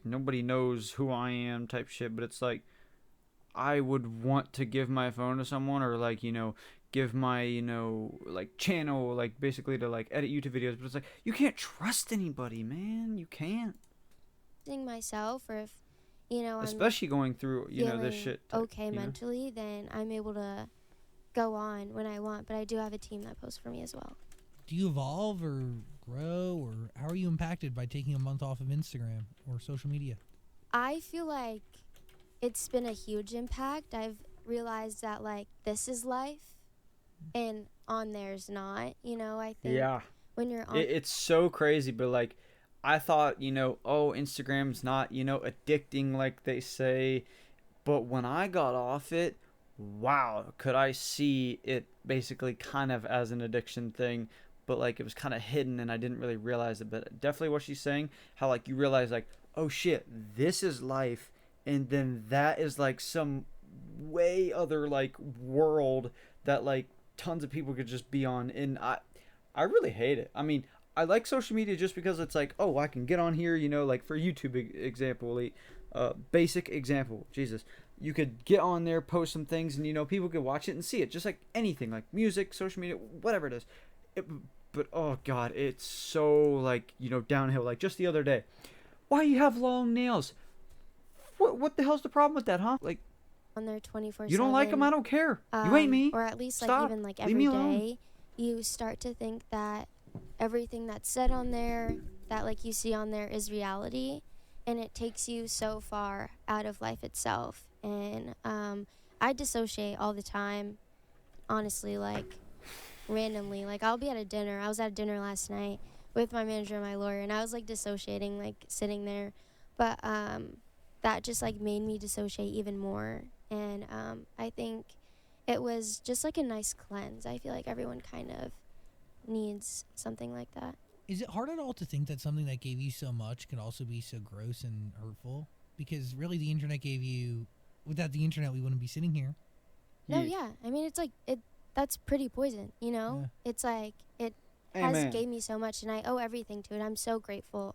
[SPEAKER 2] nobody knows who I am type shit, but it's like I would want to give my phone to someone, or like, you know, give my, you know, like channel, like basically to like edit YouTube videos, but it's like you can't trust anybody, man. You can't.
[SPEAKER 4] myself, or if you know I'm
[SPEAKER 2] Especially going through, you know, this
[SPEAKER 4] feeling
[SPEAKER 2] shit.
[SPEAKER 4] okay
[SPEAKER 2] you know?
[SPEAKER 4] mentally, then I'm able to go on when I want. But I do have a team that posts for me as well.
[SPEAKER 5] Do you evolve or grow, or how are you impacted by taking a month off of Instagram or social media?
[SPEAKER 4] I feel like it's been a huge impact. I've realized that like this is life, and on there's not. You know, I think
[SPEAKER 2] Yeah.
[SPEAKER 4] when you're on,
[SPEAKER 2] It's so crazy, but like I thought, you know, oh, Instagram's not, you know, addicting like they say, but when I got off it, wow, could I see it basically kind of as an addiction thing, but like it was kind of hidden and I didn't really realize it. But definitely what she's saying, how like you realize like, oh shit, this is life, and then that is like some way other like world that like tons of people could just be on, and I really hate it. I mean, I like social media just because it's like, oh, I can get on here, you know, like for YouTube example, basic example, Jesus, you could get on there, post some things, and you know, people could watch it and see it, just like anything, like music, social media, whatever it is. But oh god, it's so like, you know, downhill. Like just the other day, why you have long nails? What the hell's the problem with that, huh? Like
[SPEAKER 4] on there 24/7.
[SPEAKER 2] you don't like them, I don't care. You ain't me.
[SPEAKER 4] Or at least like
[SPEAKER 2] Stop.
[SPEAKER 4] even like
[SPEAKER 2] Leave
[SPEAKER 4] every
[SPEAKER 2] me alone.
[SPEAKER 4] day, you start to think that everything that's said on there, that like you see on there, is reality, and it takes you so far out of life itself. And I dissociate all the time, honestly, like randomly. Like I'll be at a dinner. I was at a dinner last night with my manager and my lawyer, and I was like dissociating, like sitting there, but that just like made me dissociate even more. And I think it was just like a nice cleanse. I feel like everyone kind of needs something like that.
[SPEAKER 5] Is it hard at all to think that something that gave you so much can also be so gross and hurtful? Because really, the internet gave you. Without the internet, we wouldn't be sitting here.
[SPEAKER 4] No, yeah. I mean, it's like that's pretty poison, you know?
[SPEAKER 5] Yeah.
[SPEAKER 4] It's like it
[SPEAKER 2] Amen.
[SPEAKER 4] has gave me so much, and I owe everything to it. I'm so grateful.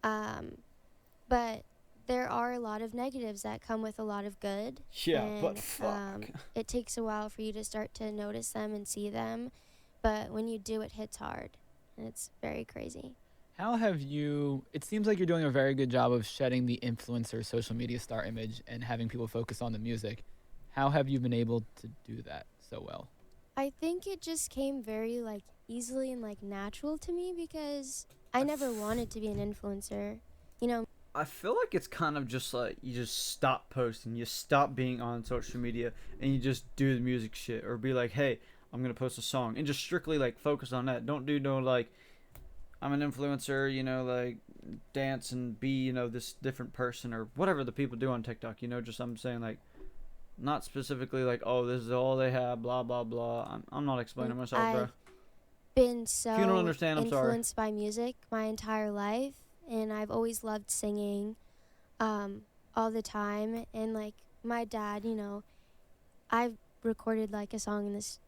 [SPEAKER 4] But there are a lot of negatives that come with a lot of good.
[SPEAKER 2] Yeah,
[SPEAKER 4] and,
[SPEAKER 2] but fuck.
[SPEAKER 4] It takes a while for you to start to notice them and see them, but when you do, it hits hard, and it's very crazy.
[SPEAKER 6] How have you, it seems like you're doing a very good job of shedding the influencer social media star image and having people focus on the music. How have you been able to do that so well?
[SPEAKER 4] I think it just came very like easily and like natural to me, because I never wanted to be an influencer. You know,
[SPEAKER 2] I feel like it's kind of just like you just stop posting, you stop being on social media, and you just do the music shit, or be like, hey, I'm gonna post a song, and just strictly like focus on that. Don't do no like, I'm an influencer, you know, like dance and be, you know, this different person or whatever the people do on TikTok, you know. Just I'm saying like, not specifically like, oh, this is all they have, blah blah blah. I'm not explaining myself, bro.
[SPEAKER 4] I've been so
[SPEAKER 2] If you don't understand, I'm sorry.
[SPEAKER 4] influenced by music my entire life, and I've always loved singing all the time. And like my dad, you know, I've recorded like a song in this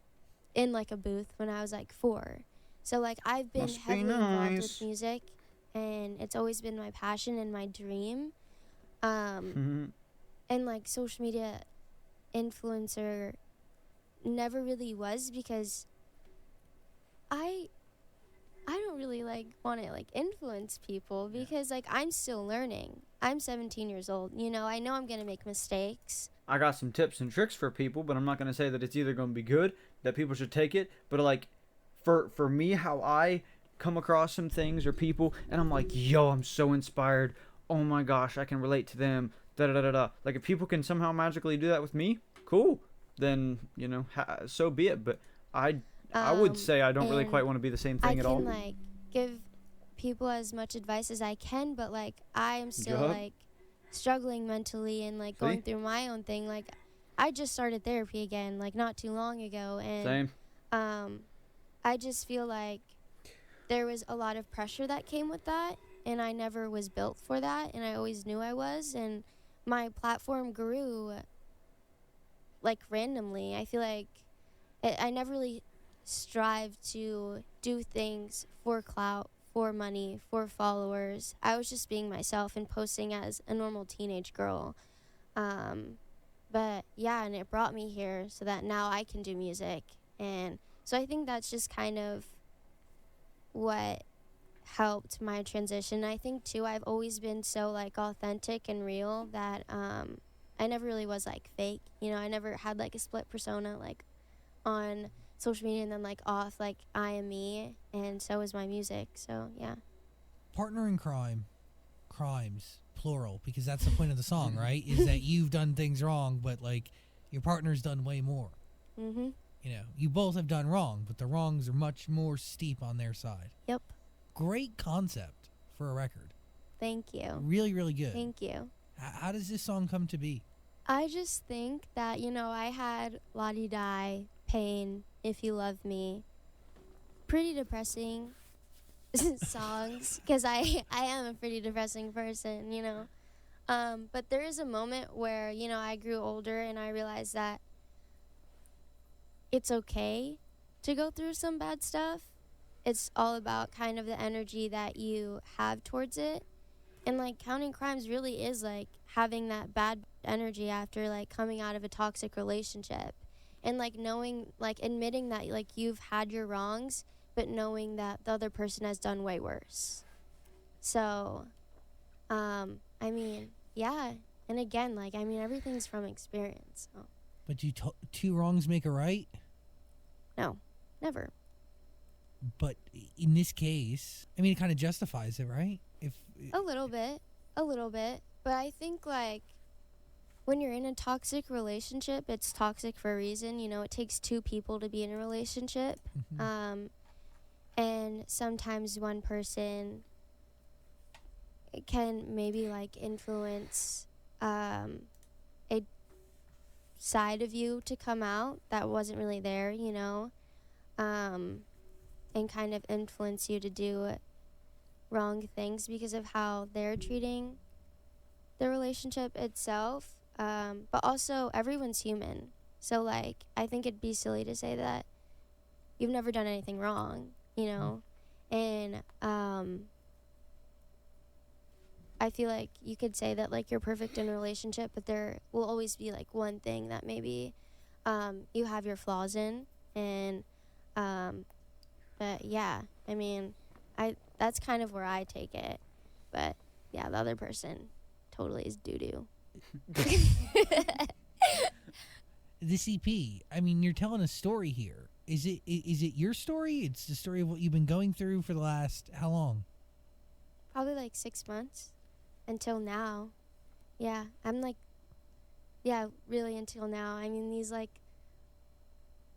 [SPEAKER 4] in like a booth when I was like 4. So like I've been
[SPEAKER 2] Must be
[SPEAKER 4] heavily involved with
[SPEAKER 2] nice.
[SPEAKER 4] music, and it's always been my passion and my dream.
[SPEAKER 2] Mhm.
[SPEAKER 4] And like social media influencer never really was, because I don't really like want to like influence people, because like I'm still learning. I'm 17 years old. You know, I know I'm going to make mistakes.
[SPEAKER 2] I got some tips and tricks for people, but I'm not going to say that it's either going to be good, that people should take it, but like for me, how I come across some things or people and I'm like, yo, I'm so inspired. Oh my gosh, I can relate to them. Da da da da da. Like if people can somehow magically do that with me, cool. Then, you know, so be it, but I would say I don't really
[SPEAKER 4] and
[SPEAKER 2] quite want to be the same
[SPEAKER 4] I
[SPEAKER 2] thing at all.
[SPEAKER 4] can like give people as much advice as I can, but like I am still
[SPEAKER 2] Yup.
[SPEAKER 4] like struggling mentally and like
[SPEAKER 2] See?
[SPEAKER 4] going through my own thing. Like I just started therapy again, like not too long ago, and
[SPEAKER 2] Same.
[SPEAKER 4] I just feel like there was a lot of pressure that came with that, and I never was built for that, and I always knew I was, and my platform grew like randomly. I feel like I never really strive to do things for clout, for money, for followers. I was just being myself and posting as a normal teenage girl. But yeah, and it brought me here so that now I can do music. And so I think that's just kind of what helped my transition. I think too, I've always been so like authentic and real that I never really was like fake. You know, I never had like a split persona like on social media and then like off. Like I am me, and so is my music. So yeah.
[SPEAKER 5] Partner in crime, crimes plural, because that's the point of the song, right? Is that you've done things wrong, but like your partner's done way more.
[SPEAKER 4] Mhm.
[SPEAKER 5] You know, you both have done wrong, but the wrongs are much more steep on their side.
[SPEAKER 4] Yep.
[SPEAKER 5] Great concept for a record.
[SPEAKER 4] Thank you.
[SPEAKER 5] Really, really good.
[SPEAKER 4] Thank you.
[SPEAKER 5] How does this song come to be?
[SPEAKER 4] I just think that, you know, I had La-Di Die, Pain, If You Love Me, pretty depressing songs, because I am a pretty depressing person, you know. But there is a moment where, you know, I grew older and I realized that it's okay to go through some bad stuff. It's all about kind of the energy that you have towards it. And like counting crimes really is like having that bad energy after like coming out of a toxic relationship, and like knowing, like admitting that like you've had your wrongs, but knowing that the other person has done way worse. So I mean, yeah. And again, like, I mean, everything's from experience. So.
[SPEAKER 5] But do two wrongs make a right?
[SPEAKER 4] No, never.
[SPEAKER 5] But in this case, I mean, it kind of justifies it, right? If
[SPEAKER 4] A little bit. But I think, like, when you're in a toxic relationship, it's toxic for a reason. You know, it takes two people to be in a relationship.
[SPEAKER 5] Mhm.
[SPEAKER 4] And sometimes one person can maybe, like, influence a side of you to come out that wasn't really there, you know, and kind of influence you to do wrong things because of how they're treating the relationship itself. But also, everyone's human. So, like, I think it'd be silly to say that you've never done anything wrong, you know? And I feel like you could say that, like, you're perfect in a relationship, but there will always be, like, one thing that maybe you have your flaws in. And, but, yeah, I mean, that's kind of where I take it. But, yeah, the other person totally is doo-doo.
[SPEAKER 5] This EP, I mean, you're telling a story here. Is it your story? It's the story of what you've been going through for the last how long?
[SPEAKER 4] Probably, like, 6 months until now. Yeah, I'm, like, yeah, really until now. I mean, these, like,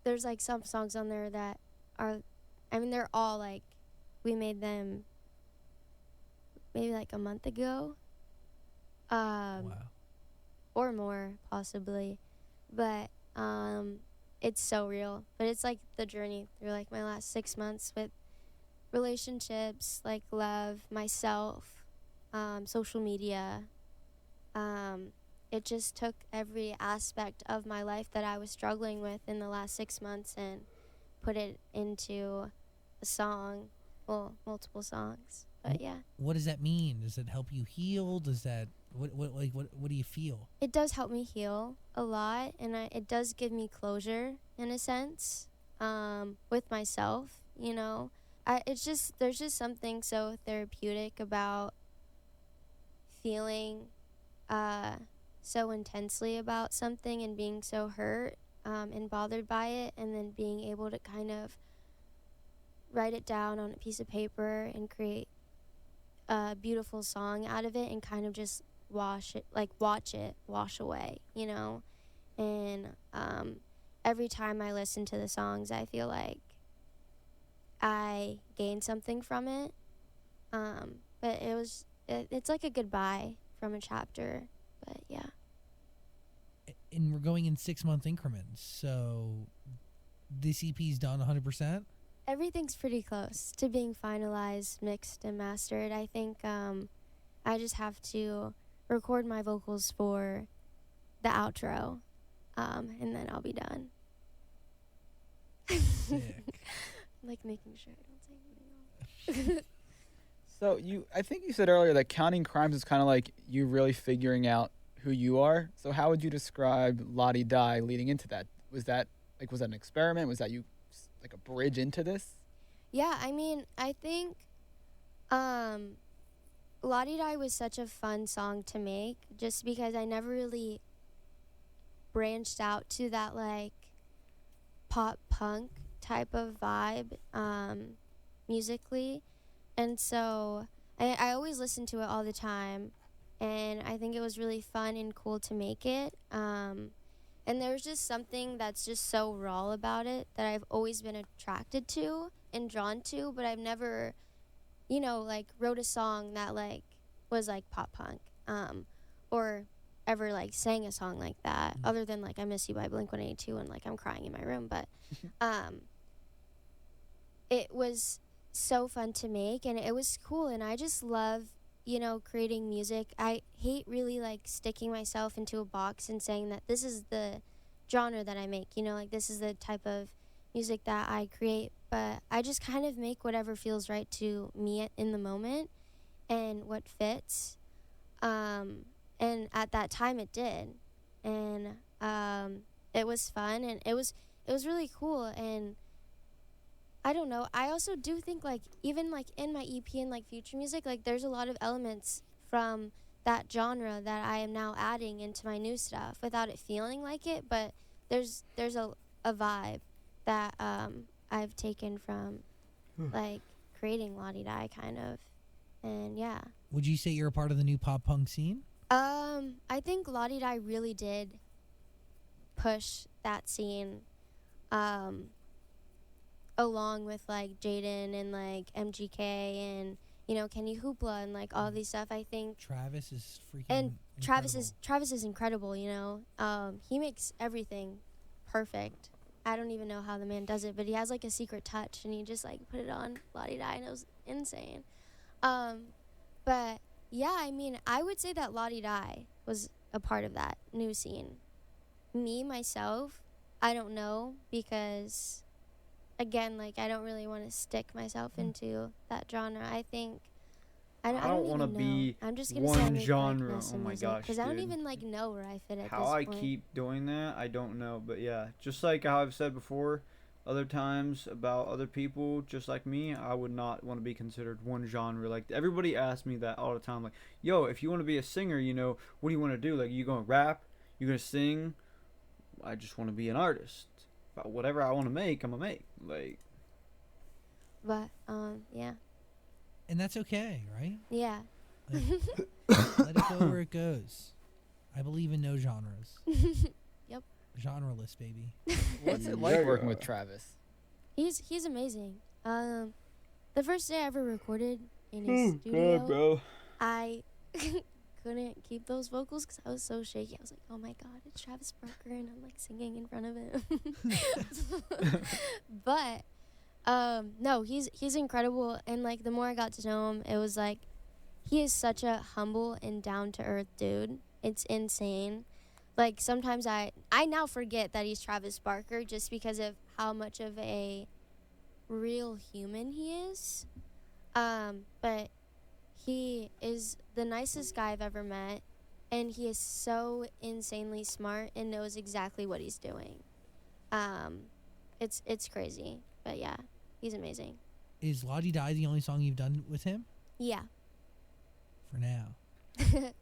[SPEAKER 4] there's, like, some songs on there that are, I mean, they're all, like, we made them maybe, like, a month ago.
[SPEAKER 5] Wow.
[SPEAKER 4] Or more, possibly. But it's so real. But it's like the journey through like my last 6 months with relationships, like love, myself, social media. It just took every aspect of my life that I was struggling with in the last 6 months and put it into a song, well, multiple songs. But yeah,
[SPEAKER 5] What does that mean? Does it help you heal? Does that what do you feel?
[SPEAKER 4] it does help me heal a lot, and it does give me closure in a sense, with myself. You know, there's just something so therapeutic about feeling so intensely about something and being so hurt and bothered by it, and then being able to kind of write it down on a piece of paper and create a beautiful song out of it and kind of just watch it wash away, you know. And every time I listen to the songs, I feel like I gained something from it. But it's like a goodbye from a chapter. But yeah.
[SPEAKER 5] And we're going in 6-month increments, so this EP's done 100%.
[SPEAKER 4] Everything's pretty close to being finalized, mixed, and mastered. I think I just have to record my vocals for the outro, and then I'll be done.
[SPEAKER 5] Sick.
[SPEAKER 4] Like making sure I don't say anything wrong.
[SPEAKER 6] So I think you said earlier that counting crimes is kind of like you really figuring out who you are. So how would you describe Lottie Die leading into that? Was that an experiment? Was that you like a bridge into this?
[SPEAKER 4] Yeah, I mean, I think Lottie Die was such a fun song to make just because I never really branched out to that like pop punk type of vibe musically. And so I always listened to it all the time, and I think it was really fun and cool to make it. And there's just something that's just so raw about it that I've always been attracted to and drawn to, but I've never, you know, like wrote a song that like was like pop punk, or ever like sang a song like that, other than like I Miss You by Blink-182 and like I'm crying in my room. But it was so fun to make, and it was cool, and I just love, you know, creating music. I hate really like sticking myself into a box and saying that this is the genre that I make, you know, like this is the type of music that I create, but I just kind of make whatever feels right to me in the moment and what fits. And at that time it did, and it was fun, and it was really cool. And I don't know, I also do think like even like in my EP and like future music, like there's a lot of elements from that genre that I am now adding into my new stuff without it feeling like it, but there's a vibe that I've taken from like creating Lottie Die kind of. And yeah.
[SPEAKER 5] Would you say you're a part of the new pop punk scene?
[SPEAKER 4] I think Lottie Die really did push that scene along with like Jxdn and like MGK and, you know, Kenny Hoopla and like all these stuff. I think
[SPEAKER 5] Travis is freaking
[SPEAKER 4] and
[SPEAKER 5] incredible.
[SPEAKER 4] Travis is incredible, you know. He makes everything perfect. I don't even know how the man does it, but he has like a secret touch, and he just like put it on Lottie Die, and it was insane. But yeah, I mean, I would say that Lottie Die was a part of that new scene. Me, myself, I don't know, because again, like I don't really want to stick myself into that genre. I think I don't
[SPEAKER 2] want to
[SPEAKER 4] even
[SPEAKER 2] be
[SPEAKER 4] know. I'm just gonna say I
[SPEAKER 2] one
[SPEAKER 4] make,
[SPEAKER 2] genre.
[SPEAKER 4] Like,
[SPEAKER 2] Oh my gosh,
[SPEAKER 4] because I don't
[SPEAKER 2] dude.
[SPEAKER 4] even like know where I fit at
[SPEAKER 2] How
[SPEAKER 4] this
[SPEAKER 2] I
[SPEAKER 4] point.
[SPEAKER 2] keep doing that, I don't know. But yeah, just like how I've said before, other times about other people, just like me, I would not want to be considered one genre. Like everybody asks me that all the time. Like, yo, if you want to be a singer, you know, what do you want to do? Like, you gonna rap? You gonna sing? I just want to be an artist. But whatever I want to make, I'm gonna make. Like,
[SPEAKER 4] But yeah,
[SPEAKER 5] And that's okay, right?
[SPEAKER 4] yeah.
[SPEAKER 5] Let it go where it goes. I believe in no genres.
[SPEAKER 4] Yep.
[SPEAKER 5] Genreless, baby.
[SPEAKER 6] What's it like working with Travis?
[SPEAKER 4] He's amazing. The first day I ever recorded in his studio,
[SPEAKER 2] bro.
[SPEAKER 4] I couldn't keep those vocals because I was so shaky. I was like, oh my god, it's Travis Barker, and I'm like singing in front of him. But no, he's incredible, and like the more I got to know him, it was like he is such a humble and down to earth dude. It's insane. like sometimes I now forget that he's Travis Barker just because of how much of a real human he is. But he is the nicest guy I've ever met, and he is so insanely smart and knows exactly what he's doing. It's crazy, but yeah, he's amazing.
[SPEAKER 5] Is La Di Die the only song you've done with him
[SPEAKER 4] Yeah,
[SPEAKER 5] for now?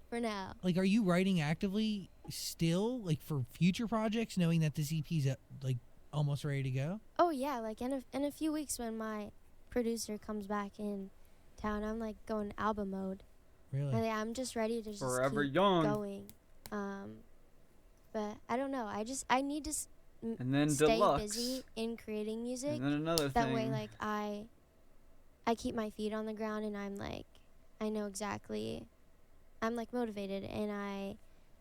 [SPEAKER 4] for now.
[SPEAKER 5] Like, are you writing actively still, like, for future projects, knowing that this EP's like almost ready to go?
[SPEAKER 4] Oh yeah, like in a few weeks when my producer comes back in town, I'm like going album mode.
[SPEAKER 5] Really?
[SPEAKER 4] And I'm just ready to just
[SPEAKER 2] Forever
[SPEAKER 4] keep
[SPEAKER 2] young.
[SPEAKER 4] going. But I don't know. I need to
[SPEAKER 2] And then
[SPEAKER 4] stay
[SPEAKER 2] deluxe.
[SPEAKER 4] busy in creating music.
[SPEAKER 2] And then another
[SPEAKER 4] That
[SPEAKER 2] thing.
[SPEAKER 4] way, like I keep my feet on the ground, and I'm like, I know exactly. I'm like motivated, and I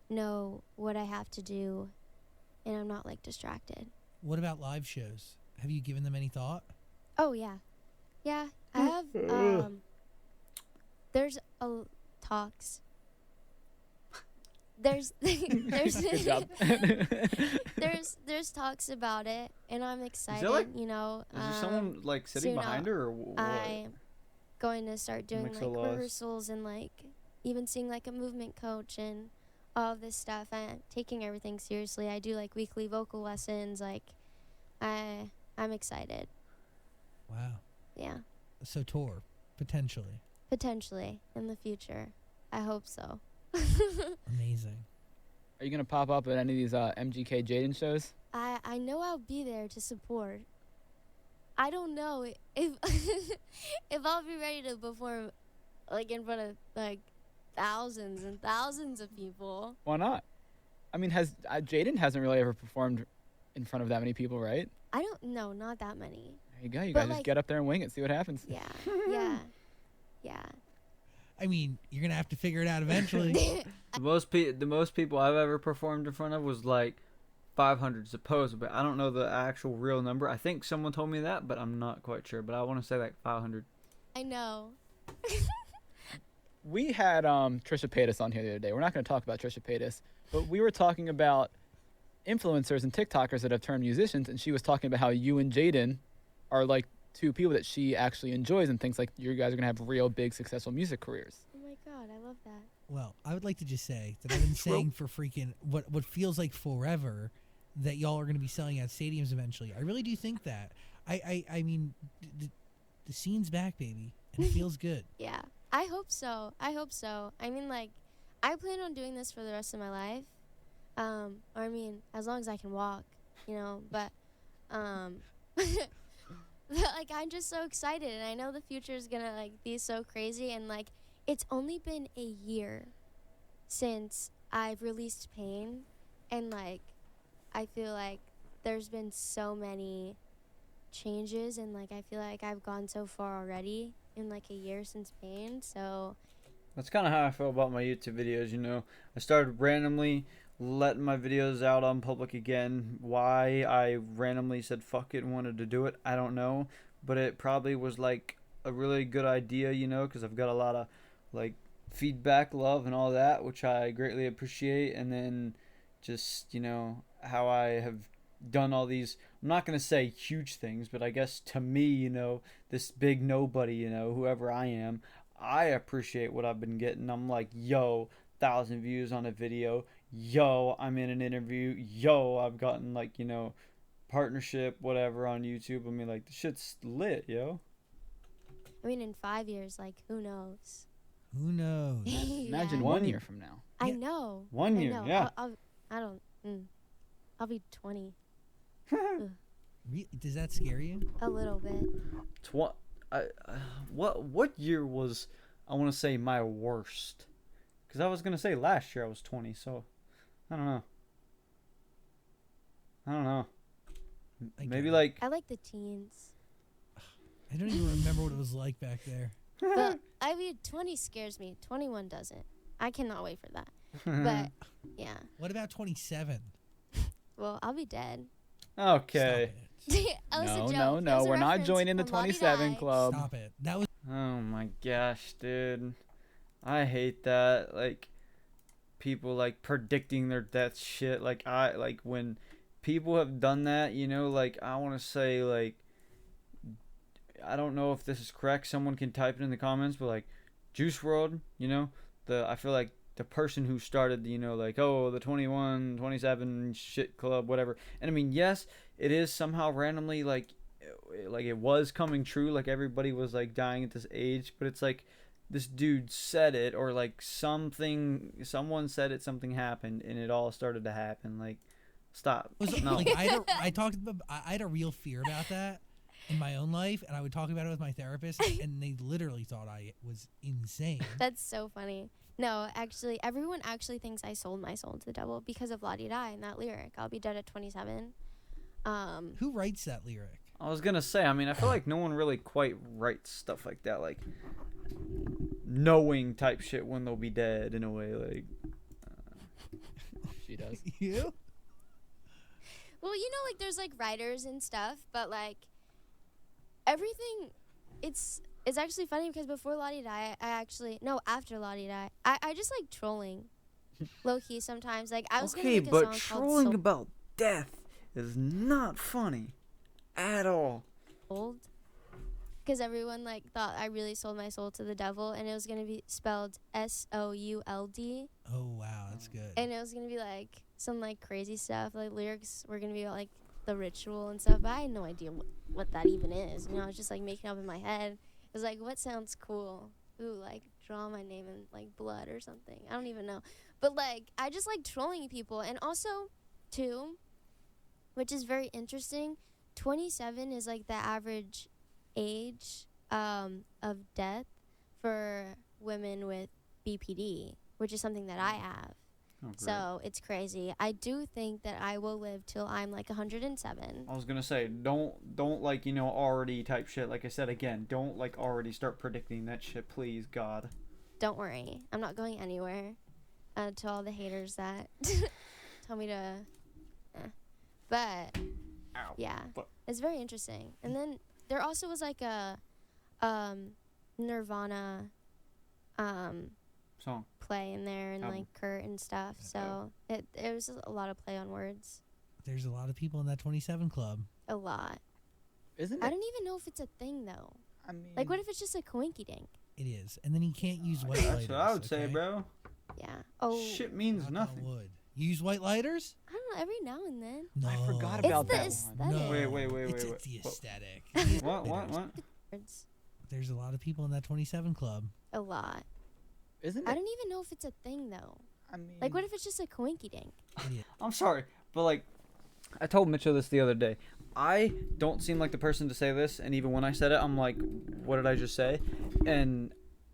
[SPEAKER 4] know what I have to do, and I'm not like distracted.
[SPEAKER 5] What about live shows? Have you given them any thought?
[SPEAKER 4] Oh yeah, yeah. I have. There's talks. There's
[SPEAKER 6] Good job.
[SPEAKER 4] there's talks about it, and I'm excited.
[SPEAKER 2] like-
[SPEAKER 4] you know,
[SPEAKER 2] Is there someone like sitting
[SPEAKER 4] soon
[SPEAKER 2] behind her or what?
[SPEAKER 4] I'm going to start doing
[SPEAKER 2] Makes
[SPEAKER 4] like
[SPEAKER 2] a lot of
[SPEAKER 4] rehearsals and like even seeing like a movement coach and all of this stuff. I'm taking everything seriously. I do like weekly vocal lessons. Like, I'm excited.
[SPEAKER 5] Wow.
[SPEAKER 4] Yeah,
[SPEAKER 5] So tour, potentially.
[SPEAKER 4] potentially in the future. I hope so.
[SPEAKER 5] Amazing.
[SPEAKER 6] Are you gonna pop up at any of these MGK Jxdn shows?
[SPEAKER 4] I know I'll be there to support. I don't know if if I'll be ready to perform like in front of like thousands and thousands of people.
[SPEAKER 6] Why not? I mean, has Jxdn hasn't really ever performed in front of that many people, right?
[SPEAKER 4] I don't know, not that many.
[SPEAKER 6] There you go. You
[SPEAKER 4] But,
[SPEAKER 6] guys just
[SPEAKER 4] like-
[SPEAKER 6] get up there and wing it, see what happens.
[SPEAKER 4] Yeah, yeah, yeah.
[SPEAKER 5] I mean, you're gonna have to figure it out eventually.
[SPEAKER 2] The most people I've ever performed in front of was like 500 supposed, but I don't know the actual real number. I think someone told me that, but I'm not quite sure. But I want to say like 500.
[SPEAKER 4] I know.
[SPEAKER 6] We had Trisha Paytas on here the other day. We're not going to talk about Trisha Paytas, but we were talking about influencers and TikTokers that have turned musicians, and she was talking about how you and Jxdn are like two people that she actually enjoys and thinks like you guys are going to have real big successful music careers.
[SPEAKER 4] Oh my god, I love that.
[SPEAKER 5] Well, I would like to just say that I've been saying for freaking what feels like forever that y'all are going to be selling out stadiums eventually. I really do think that. I mean, the scene's back, baby, and it feels good.
[SPEAKER 4] Yeah, I hope so. I hope so. I mean, like, I plan on doing this for the rest of my life. Or I mean, as long as I can walk, you know. But, like, I'm just so excited, and I know the future is gonna like be so crazy. And like, it's only been a year since I've released Pain, and like, I feel like there's been so many changes, and like I feel like I've gone so far already in like a year since Pain. So
[SPEAKER 2] That's kind of how I feel about my YouTube videos, you know. I started randomly letting my videos out on public again. Why I randomly said fuck it and wanted to do it, I don't know. But it probably was like a really good idea, you know, because I've got a lot of like feedback, love, and all that, which I greatly appreciate. And then just, you know, how I have done all these, I'm not going to say huge things, but I guess to me, you know, this big nobody, you know, whoever I am, I appreciate what I've been getting. I'm like, yo, 1,000 views on a video. Yo, I'm in an interview. Yo, I've gotten like, you know, partnership, whatever on YouTube. I mean, like, the shit's lit, yo.
[SPEAKER 4] I mean, in 5 years, like, who knows?
[SPEAKER 5] Who knows?
[SPEAKER 6] Imagine
[SPEAKER 4] Yeah.
[SPEAKER 6] 1 year from now.
[SPEAKER 4] I
[SPEAKER 5] Yeah.
[SPEAKER 4] know.
[SPEAKER 2] 1
[SPEAKER 4] I
[SPEAKER 2] year,
[SPEAKER 4] know.
[SPEAKER 2] yeah.
[SPEAKER 4] I'll be 20.
[SPEAKER 5] Does that scare you?
[SPEAKER 4] A little bit.
[SPEAKER 2] What year was, I want to say, my worst? Because I was going to say last year I was 20, so I don't know.
[SPEAKER 5] I
[SPEAKER 2] Maybe
[SPEAKER 5] get it.
[SPEAKER 2] like,
[SPEAKER 4] I like the teens.
[SPEAKER 5] I don't even remember what it was like back there.
[SPEAKER 4] But I mean, 20 scares me. 21 doesn't. I cannot wait for that. But yeah.
[SPEAKER 5] What about 27?
[SPEAKER 4] Well, I'll be dead.
[SPEAKER 2] okay.
[SPEAKER 5] Stop it.
[SPEAKER 4] That was a
[SPEAKER 6] No,
[SPEAKER 4] joke.
[SPEAKER 6] no,
[SPEAKER 4] That
[SPEAKER 6] no.
[SPEAKER 4] was a
[SPEAKER 6] We're not
[SPEAKER 4] reference
[SPEAKER 6] joining the
[SPEAKER 4] from Lottie
[SPEAKER 6] 27
[SPEAKER 4] Di.
[SPEAKER 6] club.
[SPEAKER 5] Stop it. That was
[SPEAKER 2] Oh my gosh, dude. I hate that. Like, people like predicting their death shit. Like when people have done that, you know, like I want to say like I don't know if this is correct. Someone can type it in the comments, but like Juice World, you know, I feel like the person who started, you know, like, oh, the 21, 27 shit club, whatever. And I mean, yes, it is somehow randomly like it was coming true, like everybody was like dying at this age, but it's like this dude said it, or like someone said it, something happened, and it all started to happen. Like, stop. No.
[SPEAKER 5] Like I had a real fear about that in my own life, and I would talk about it with my therapist, and they literally thought I was insane.
[SPEAKER 4] That's so funny. No, actually, everyone actually thinks I sold my soul to the devil because of La Di Da in that lyric. I'll be dead at 27.
[SPEAKER 5] Who writes that lyric?
[SPEAKER 2] I was gonna say, I mean, I feel like no one really quite writes stuff like that, like knowing type shit when they'll be dead in a way, like.
[SPEAKER 6] She does.
[SPEAKER 5] You?
[SPEAKER 4] Well, you know, like there's like writers and stuff, but like everything, it's actually funny because before La Di Da, after La Di Da, I just like trolling, low key sometimes. Like I was gonna
[SPEAKER 2] Okay,
[SPEAKER 4] make a
[SPEAKER 2] but
[SPEAKER 4] song
[SPEAKER 2] trolling
[SPEAKER 4] called
[SPEAKER 2] about death is not funny at all.
[SPEAKER 4] Sold, because everyone like thought I really sold my soul to the devil, and it was gonna be spelled SOULD,
[SPEAKER 5] Oh wow, that's good.
[SPEAKER 4] and it was gonna be like some like crazy stuff. Like lyrics were gonna be about like the ritual and stuff, but I had no idea what that even is. You know, I was just like making up in my head. It was like, what sounds cool? Ooh, like draw my name in like blood or something. I don't even know. But like I just like trolling people. And also too, which is very interesting, 27 is like the average age of death for women with BPD, which is something that I have.
[SPEAKER 2] Oh, great.
[SPEAKER 4] So it's crazy. I do think that I will live till I'm like 107.
[SPEAKER 2] I was gonna say, don't like, you know, already type shit. Like I said again, don't like already start predicting that shit, please, God.
[SPEAKER 4] Don't worry, I'm not going anywhere. To all the haters that tell me to, but
[SPEAKER 2] Ow.
[SPEAKER 4] yeah,
[SPEAKER 2] But-
[SPEAKER 4] it's very interesting. And then there also was like a Nirvana
[SPEAKER 2] Song.
[SPEAKER 4] play in there, and
[SPEAKER 2] Album.
[SPEAKER 4] like Kurt and stuff. So it was a lot of play on words.
[SPEAKER 5] There's a lot of people in that 27 club.
[SPEAKER 4] A lot.
[SPEAKER 6] Isn't
[SPEAKER 4] I
[SPEAKER 6] it?
[SPEAKER 4] don't even know if it's a thing though.
[SPEAKER 6] I mean,
[SPEAKER 4] Like, what if it's just a coinky dink?
[SPEAKER 5] It is, and then he can't use white
[SPEAKER 2] That's
[SPEAKER 5] lighters.
[SPEAKER 2] what I would say,
[SPEAKER 5] okay?
[SPEAKER 2] bro.
[SPEAKER 4] Yeah. Oh,
[SPEAKER 2] Shit means
[SPEAKER 5] Knock on
[SPEAKER 2] nothing.
[SPEAKER 5] wood. You use white lighters?
[SPEAKER 4] I don't know. Every now and then.
[SPEAKER 5] No.
[SPEAKER 6] I forgot
[SPEAKER 4] It's
[SPEAKER 6] about
[SPEAKER 4] the
[SPEAKER 6] that
[SPEAKER 4] aesthetic.
[SPEAKER 6] one.
[SPEAKER 5] No.
[SPEAKER 2] Wait,
[SPEAKER 5] It's
[SPEAKER 2] wait.
[SPEAKER 5] the
[SPEAKER 2] What?
[SPEAKER 5] aesthetic.
[SPEAKER 2] What?
[SPEAKER 4] Words.
[SPEAKER 5] There's a lot of people in that 27 club.
[SPEAKER 4] A lot.
[SPEAKER 6] Isn't
[SPEAKER 4] I
[SPEAKER 6] it?
[SPEAKER 4] don't even know if it's a thing though.
[SPEAKER 6] I mean,
[SPEAKER 4] Like, what if it's just a coinky dink?
[SPEAKER 5] It is.
[SPEAKER 2] I'm sorry, but like, I told Mitchell this the other day. I don't seem like the person to say this, and even when I said it, I'm like, what did I just say? And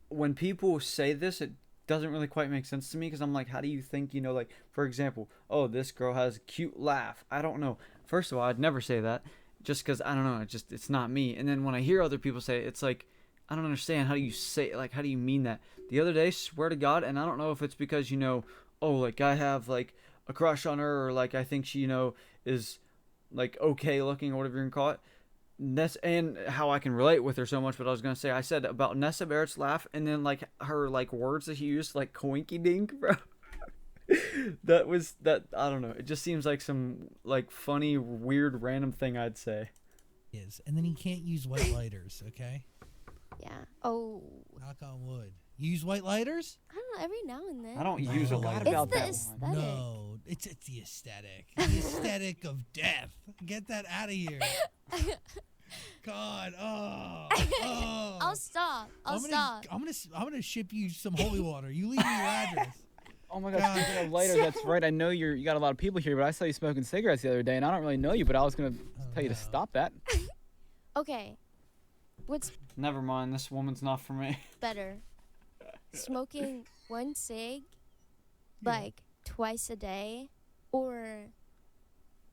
[SPEAKER 2] when people say this, it doesn't really quite make sense to me, because I'm like, how do you think, you know, like, for example, oh, this girl has a cute laugh. I don't know. First of all, I'd never say that, just because, I don't know, it's not me. And then when I hear other people say it, it's like, I don't understand. How do you say, like, how do you mean that? The other day, swear to God, and I don't know if it's because, you know, oh, like, I have, like, a crush on her, or, like, I think she, you know, is, like, okay looking, or whatever you can call it. And how I can relate with her so much, but I was going to say, I said about Nessa Barrett's laugh, and then, like, her, like, words that she used, like, coinky dink, bro. that, I don't know. It just seems like some, like, funny, weird, random thing I'd say.
[SPEAKER 5] Is. And then he can't use white lighters, okay?
[SPEAKER 4] Yeah. Oh,
[SPEAKER 5] Knock on wood. You use white lighters?
[SPEAKER 4] I don't know. Every now and then.
[SPEAKER 2] I don't
[SPEAKER 5] No.
[SPEAKER 2] use a
[SPEAKER 5] Forgot
[SPEAKER 2] lot
[SPEAKER 4] It's
[SPEAKER 2] about
[SPEAKER 4] the
[SPEAKER 2] that one.
[SPEAKER 4] aesthetic.
[SPEAKER 5] No. It's the aesthetic. The aesthetic of death. Get that out of here. God. Oh.
[SPEAKER 4] I'll stop. I'll stop.
[SPEAKER 5] I'm gonna ship you some holy water. You leave me your address.
[SPEAKER 6] Oh my God!
[SPEAKER 5] God.
[SPEAKER 6] Speaking of lighters, that's right. I know you got a lot of people here, but I saw you smoking cigarettes the other day, and I don't really know you, but I was gonna tell you to
[SPEAKER 5] no.
[SPEAKER 6] stop that.
[SPEAKER 4] Okay. What's
[SPEAKER 2] Never mind. This woman's not for me.
[SPEAKER 4] better? Smoking one cig, like twice a day, or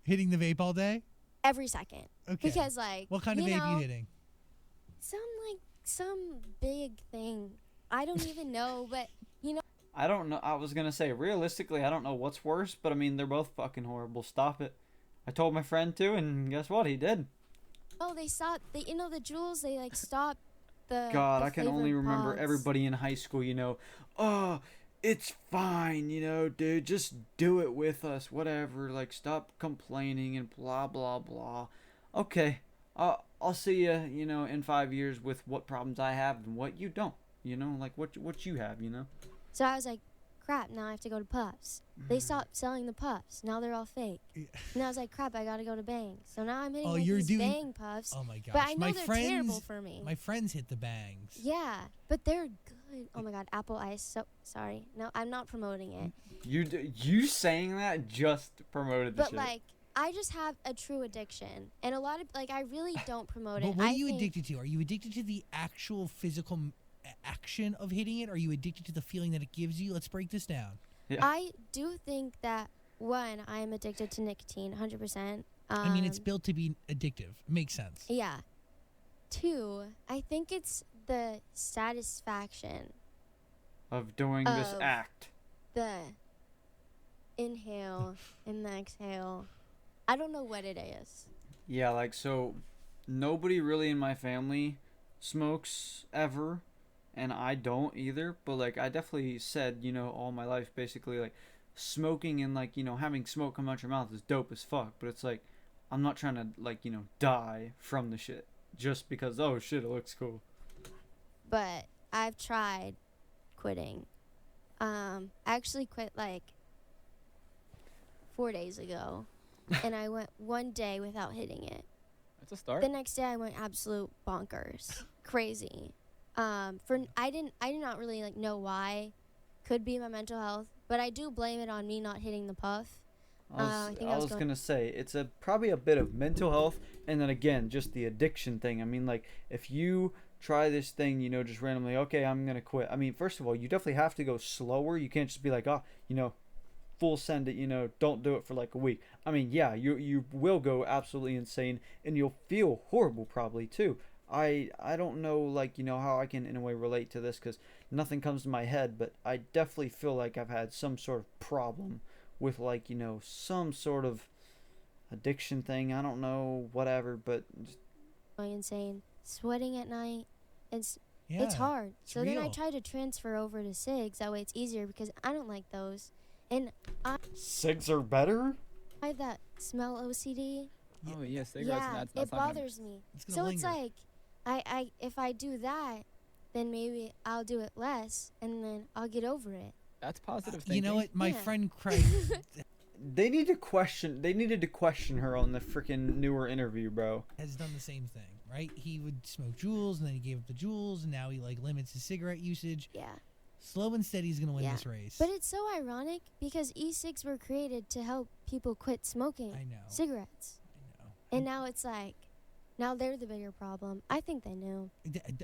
[SPEAKER 5] Hitting the vape all day?
[SPEAKER 4] every second?
[SPEAKER 5] Okay.
[SPEAKER 4] Because like,
[SPEAKER 5] What kind of
[SPEAKER 4] you
[SPEAKER 5] vape
[SPEAKER 4] know,
[SPEAKER 5] you hitting?
[SPEAKER 4] some big thing. I don't even know, but you know.
[SPEAKER 2] I don't know. I was gonna say, realistically, I don't know what's worse, but I mean, they're both fucking horrible. Stop it. I told my friend to, and guess what? He did.
[SPEAKER 4] Oh, they stopped. You know, the Juuls. They like stopped the.
[SPEAKER 2] God,
[SPEAKER 4] the
[SPEAKER 2] I can only
[SPEAKER 4] flavored
[SPEAKER 2] remember
[SPEAKER 4] pods.
[SPEAKER 2] everybody in high school, you know. Oh, it's fine, you know, dude. Just do it with us, whatever. Like, stop complaining and blah blah blah. Okay, I'll see you, you know, in 5 years with what problems I have and what you don't. You know, like what you have, you know.
[SPEAKER 4] So I was like, crap, now I have to go to Puffs. They stopped selling the Puffs. Now they're all fake. And I was like, crap, I gotta go to Bang. So now I'm hitting these Bang Puffs.
[SPEAKER 5] Oh my gosh.
[SPEAKER 4] But I know
[SPEAKER 5] my
[SPEAKER 4] they're
[SPEAKER 5] friends,
[SPEAKER 4] terrible for me.
[SPEAKER 5] My friends hit the Bangs.
[SPEAKER 4] Yeah, but they're good. Oh my god, Apple Ice. So sorry. No, I'm not promoting it.
[SPEAKER 2] You saying that just promoted the
[SPEAKER 4] But
[SPEAKER 2] shit.
[SPEAKER 4] like, I just have a true addiction, and a lot of like, I really don't promote
[SPEAKER 5] But
[SPEAKER 4] it.
[SPEAKER 5] what
[SPEAKER 4] I
[SPEAKER 5] are you
[SPEAKER 4] think-
[SPEAKER 5] addicted to? Are you addicted to the actual physical action of hitting it? Or are you addicted to the feeling that it gives you? Let's break this down.
[SPEAKER 2] Yeah.
[SPEAKER 4] I do think that one, I am addicted to nicotine, 100%.
[SPEAKER 5] I mean, it's built to be addictive. Makes sense.
[SPEAKER 4] Yeah. Two, I think it's the satisfaction,
[SPEAKER 2] Of doing this
[SPEAKER 4] Of-
[SPEAKER 2] act.
[SPEAKER 4] the inhale and the exhale. I don't know what it is.
[SPEAKER 2] Yeah, like, so nobody really in my family smokes ever, and I don't either, but like I definitely said, you know, all my life basically, like, smoking and like, you know, having smoke come out your mouth is dope as fuck, but it's like I'm not trying to, like, you know, die from the shit just because, oh shit, it looks cool.
[SPEAKER 4] But I've tried quitting. I actually quit like 4 days ago, and I went one day without hitting it.
[SPEAKER 6] That's a start.
[SPEAKER 4] The next day I went absolute bonkers, crazy. I did not really like know why. Could be my mental health, but I do blame it on me not hitting the puff. I think I was
[SPEAKER 2] gonna say it's probably a bit of mental health, and then again just the addiction thing. I mean, like, if you try this thing, you know, just randomly, okay, I'm gonna quit. I mean, first of all, you definitely have to go slower. You can't just be like, oh, you know, full send it, you know, don't do it for like a week. I mean, yeah, you will go absolutely insane, and you'll feel horrible probably too. I don't know, like, you know, how I can in a way relate to this because nothing comes to my head, but I definitely feel like I've had some sort of problem with, like, you know, some sort of addiction thing. I don't know, whatever, but just,
[SPEAKER 4] going insane, sweating at night. It's
[SPEAKER 5] Yeah.
[SPEAKER 4] hard. So then I
[SPEAKER 5] real.
[SPEAKER 4] tried to transfer over to cigs. That way it's easier because I don't like those, and
[SPEAKER 2] cigs are better.
[SPEAKER 4] I have that smell OCD.
[SPEAKER 6] Oh yeah, cigarettes.
[SPEAKER 4] Yeah,
[SPEAKER 6] and that's
[SPEAKER 4] it
[SPEAKER 6] not gonna-
[SPEAKER 4] bothers me.
[SPEAKER 5] It's gonna
[SPEAKER 4] So
[SPEAKER 5] linger.
[SPEAKER 4] it's like, I if I do that, then maybe I'll do it less, and then I'll get over it.
[SPEAKER 6] That's positive thinking.
[SPEAKER 5] You know what? My
[SPEAKER 4] Yeah.
[SPEAKER 5] friend Craig.
[SPEAKER 2] They needed to question her on the freaking newer interview, bro.
[SPEAKER 5] has done the same thing, right? He would smoke Juuls, and then he gave up the Juuls, and now he like limits his cigarette usage.
[SPEAKER 4] Yeah.
[SPEAKER 5] Slow and steady is gonna win
[SPEAKER 4] Yeah.
[SPEAKER 5] this race.
[SPEAKER 4] But it's so ironic because e-cigs were created to help people quit smoking
[SPEAKER 5] I know.
[SPEAKER 4] cigarettes.
[SPEAKER 5] I know.
[SPEAKER 4] And now it's like, now they're the bigger problem. I think they knew.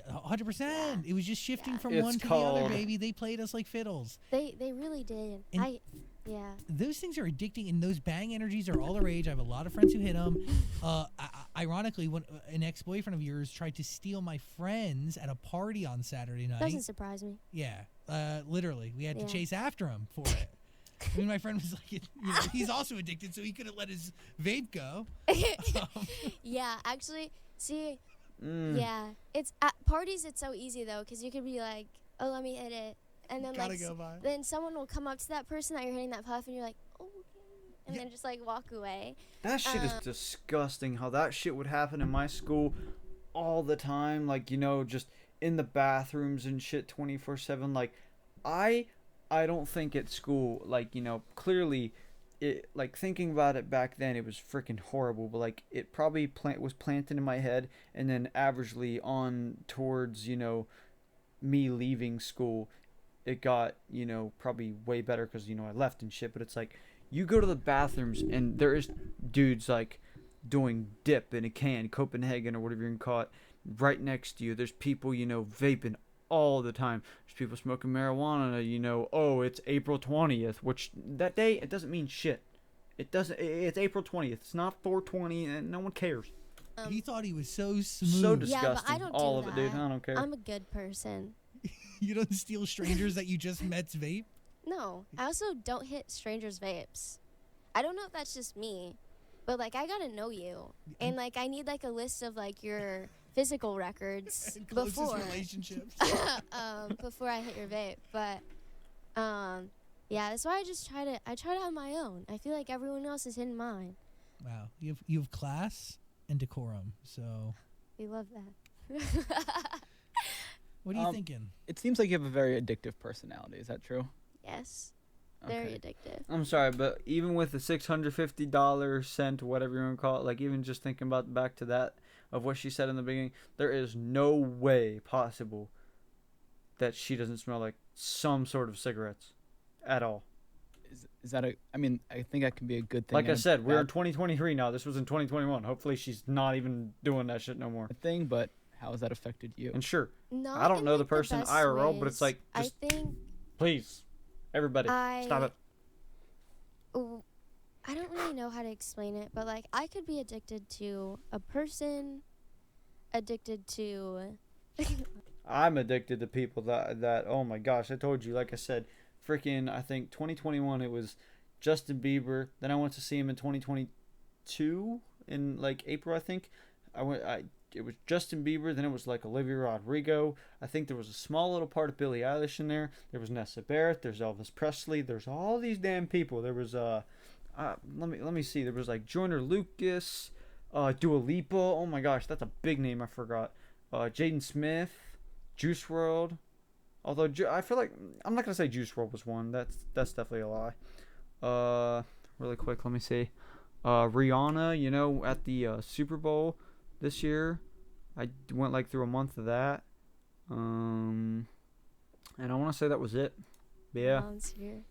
[SPEAKER 5] 100%. It was just shifting
[SPEAKER 4] Yeah.
[SPEAKER 5] from
[SPEAKER 2] It's
[SPEAKER 5] one to the other,
[SPEAKER 2] called-
[SPEAKER 5] baby. They played us like fiddles.
[SPEAKER 4] They really did.
[SPEAKER 5] And-
[SPEAKER 4] Yeah.
[SPEAKER 5] Those things are addicting, and those bang energies are all the rage. I have a lot of friends who hit them. Ironically, when an ex-boyfriend of yours tried to steal my friends at a party on Saturday night.
[SPEAKER 4] Doesn't surprise me.
[SPEAKER 5] Yeah, literally, we had to
[SPEAKER 4] Yeah.
[SPEAKER 5] chase after him for it. I mean, my friend was like, you know, he's also addicted, so he couldn't let his vape go.
[SPEAKER 4] Yeah, actually, see,
[SPEAKER 2] Mm.
[SPEAKER 4] yeah. It's at parties, it's so easy though, because you could be like, oh, let me hit it. And then
[SPEAKER 5] Gotta
[SPEAKER 4] like,
[SPEAKER 5] go by.
[SPEAKER 4] then someone will come up to that person that you're hitting that puff, and you're like, oh, okay. And
[SPEAKER 5] Yeah.
[SPEAKER 4] then just like walk away.
[SPEAKER 2] That shit is disgusting. How that shit would happen in my school all the time. Like, you know, just in the bathrooms and shit 24/7. Like, I don't think at school, like, you know, clearly, it, like, thinking about it back then, it was freaking horrible. But like, it probably was planted in my head, and then averagely on towards, you know, me leaving school, it got, you know, probably way better because, you know, I left and shit. But it's like, you go to the bathrooms and there is dudes like doing dip in a can, Copenhagen or whatever you can call it, right next to you. There's people, you know, vaping all the time. There's people smoking marijuana, you know, oh, it's April 20th, which that day, it doesn't mean shit. It doesn't, it's April 20th. It's not 420 and no one cares.
[SPEAKER 5] He thought he was so smooth.
[SPEAKER 2] So
[SPEAKER 4] Yeah, but
[SPEAKER 2] disgusting.
[SPEAKER 4] I don't do
[SPEAKER 2] all of it, dude.
[SPEAKER 4] that.
[SPEAKER 2] I don't care.
[SPEAKER 4] I'm a good person.
[SPEAKER 5] You don't steal strangers that you just met's vape.
[SPEAKER 4] No, I also don't hit strangers' vapes. I don't know if that's just me, but like I gotta know you, and like I need like a list of like your physical records
[SPEAKER 5] Closest
[SPEAKER 4] before
[SPEAKER 5] relationships.
[SPEAKER 4] before I hit your vape. But Yeah, that's why I try to have my own. I feel like everyone else is hitting mine.
[SPEAKER 5] Wow, you have class and decorum. So
[SPEAKER 4] We love that.
[SPEAKER 5] what are you thinking?
[SPEAKER 6] It seems like you have a very addictive personality. Is that true?
[SPEAKER 4] Yes. Very
[SPEAKER 6] Okay.
[SPEAKER 4] addictive.
[SPEAKER 2] I'm sorry, but even with the $650 cent, whatever you want to call it, like even just thinking about back to that of what she said in the beginning, there is no way possible that she doesn't smell like some sort of cigarettes at all.
[SPEAKER 6] Is that a? I mean, I think that can be a good thing.
[SPEAKER 2] Like I
[SPEAKER 6] and a
[SPEAKER 2] said, we're in
[SPEAKER 6] bad
[SPEAKER 2] 2023 now. This was in 2021. Hopefully, she's not even doing that shit no more.
[SPEAKER 6] thing, but how has that affected you?
[SPEAKER 2] And sure,
[SPEAKER 4] Not
[SPEAKER 2] I don't
[SPEAKER 4] in,
[SPEAKER 2] know the
[SPEAKER 4] like,
[SPEAKER 2] person
[SPEAKER 4] best
[SPEAKER 2] IRL, but it's
[SPEAKER 4] ways.
[SPEAKER 2] like, just
[SPEAKER 4] I think
[SPEAKER 2] please, everybody, stop it.
[SPEAKER 4] I don't really know how to explain it, but like I could be addicted to a person, addicted to
[SPEAKER 2] I'm addicted to people that oh my gosh, I told you, like I said, freaking I think 2021 it was Justin Bieber. Then I went to see him in 2022 in like April, I think. It was Justin Bieber, then it was like Olivia Rodrigo. I think there was a small little part of Billie Eilish in there. There was Nessa Barrett, there's Elvis Presley, there's all these damn people. There was let me see. There was like Joyner Lucas, Dua Lipa. Oh my gosh, that's a big name I forgot. Jaden Smith, Juice WRLD. Although I feel like I'm not gonna say Juice WRLD was one. That's definitely a lie. Really quick, let me see. Rihanna, you know, at the Super Bowl this year, I went like through a month of that. And I want to say that was it. But yeah,
[SPEAKER 4] Mom's here.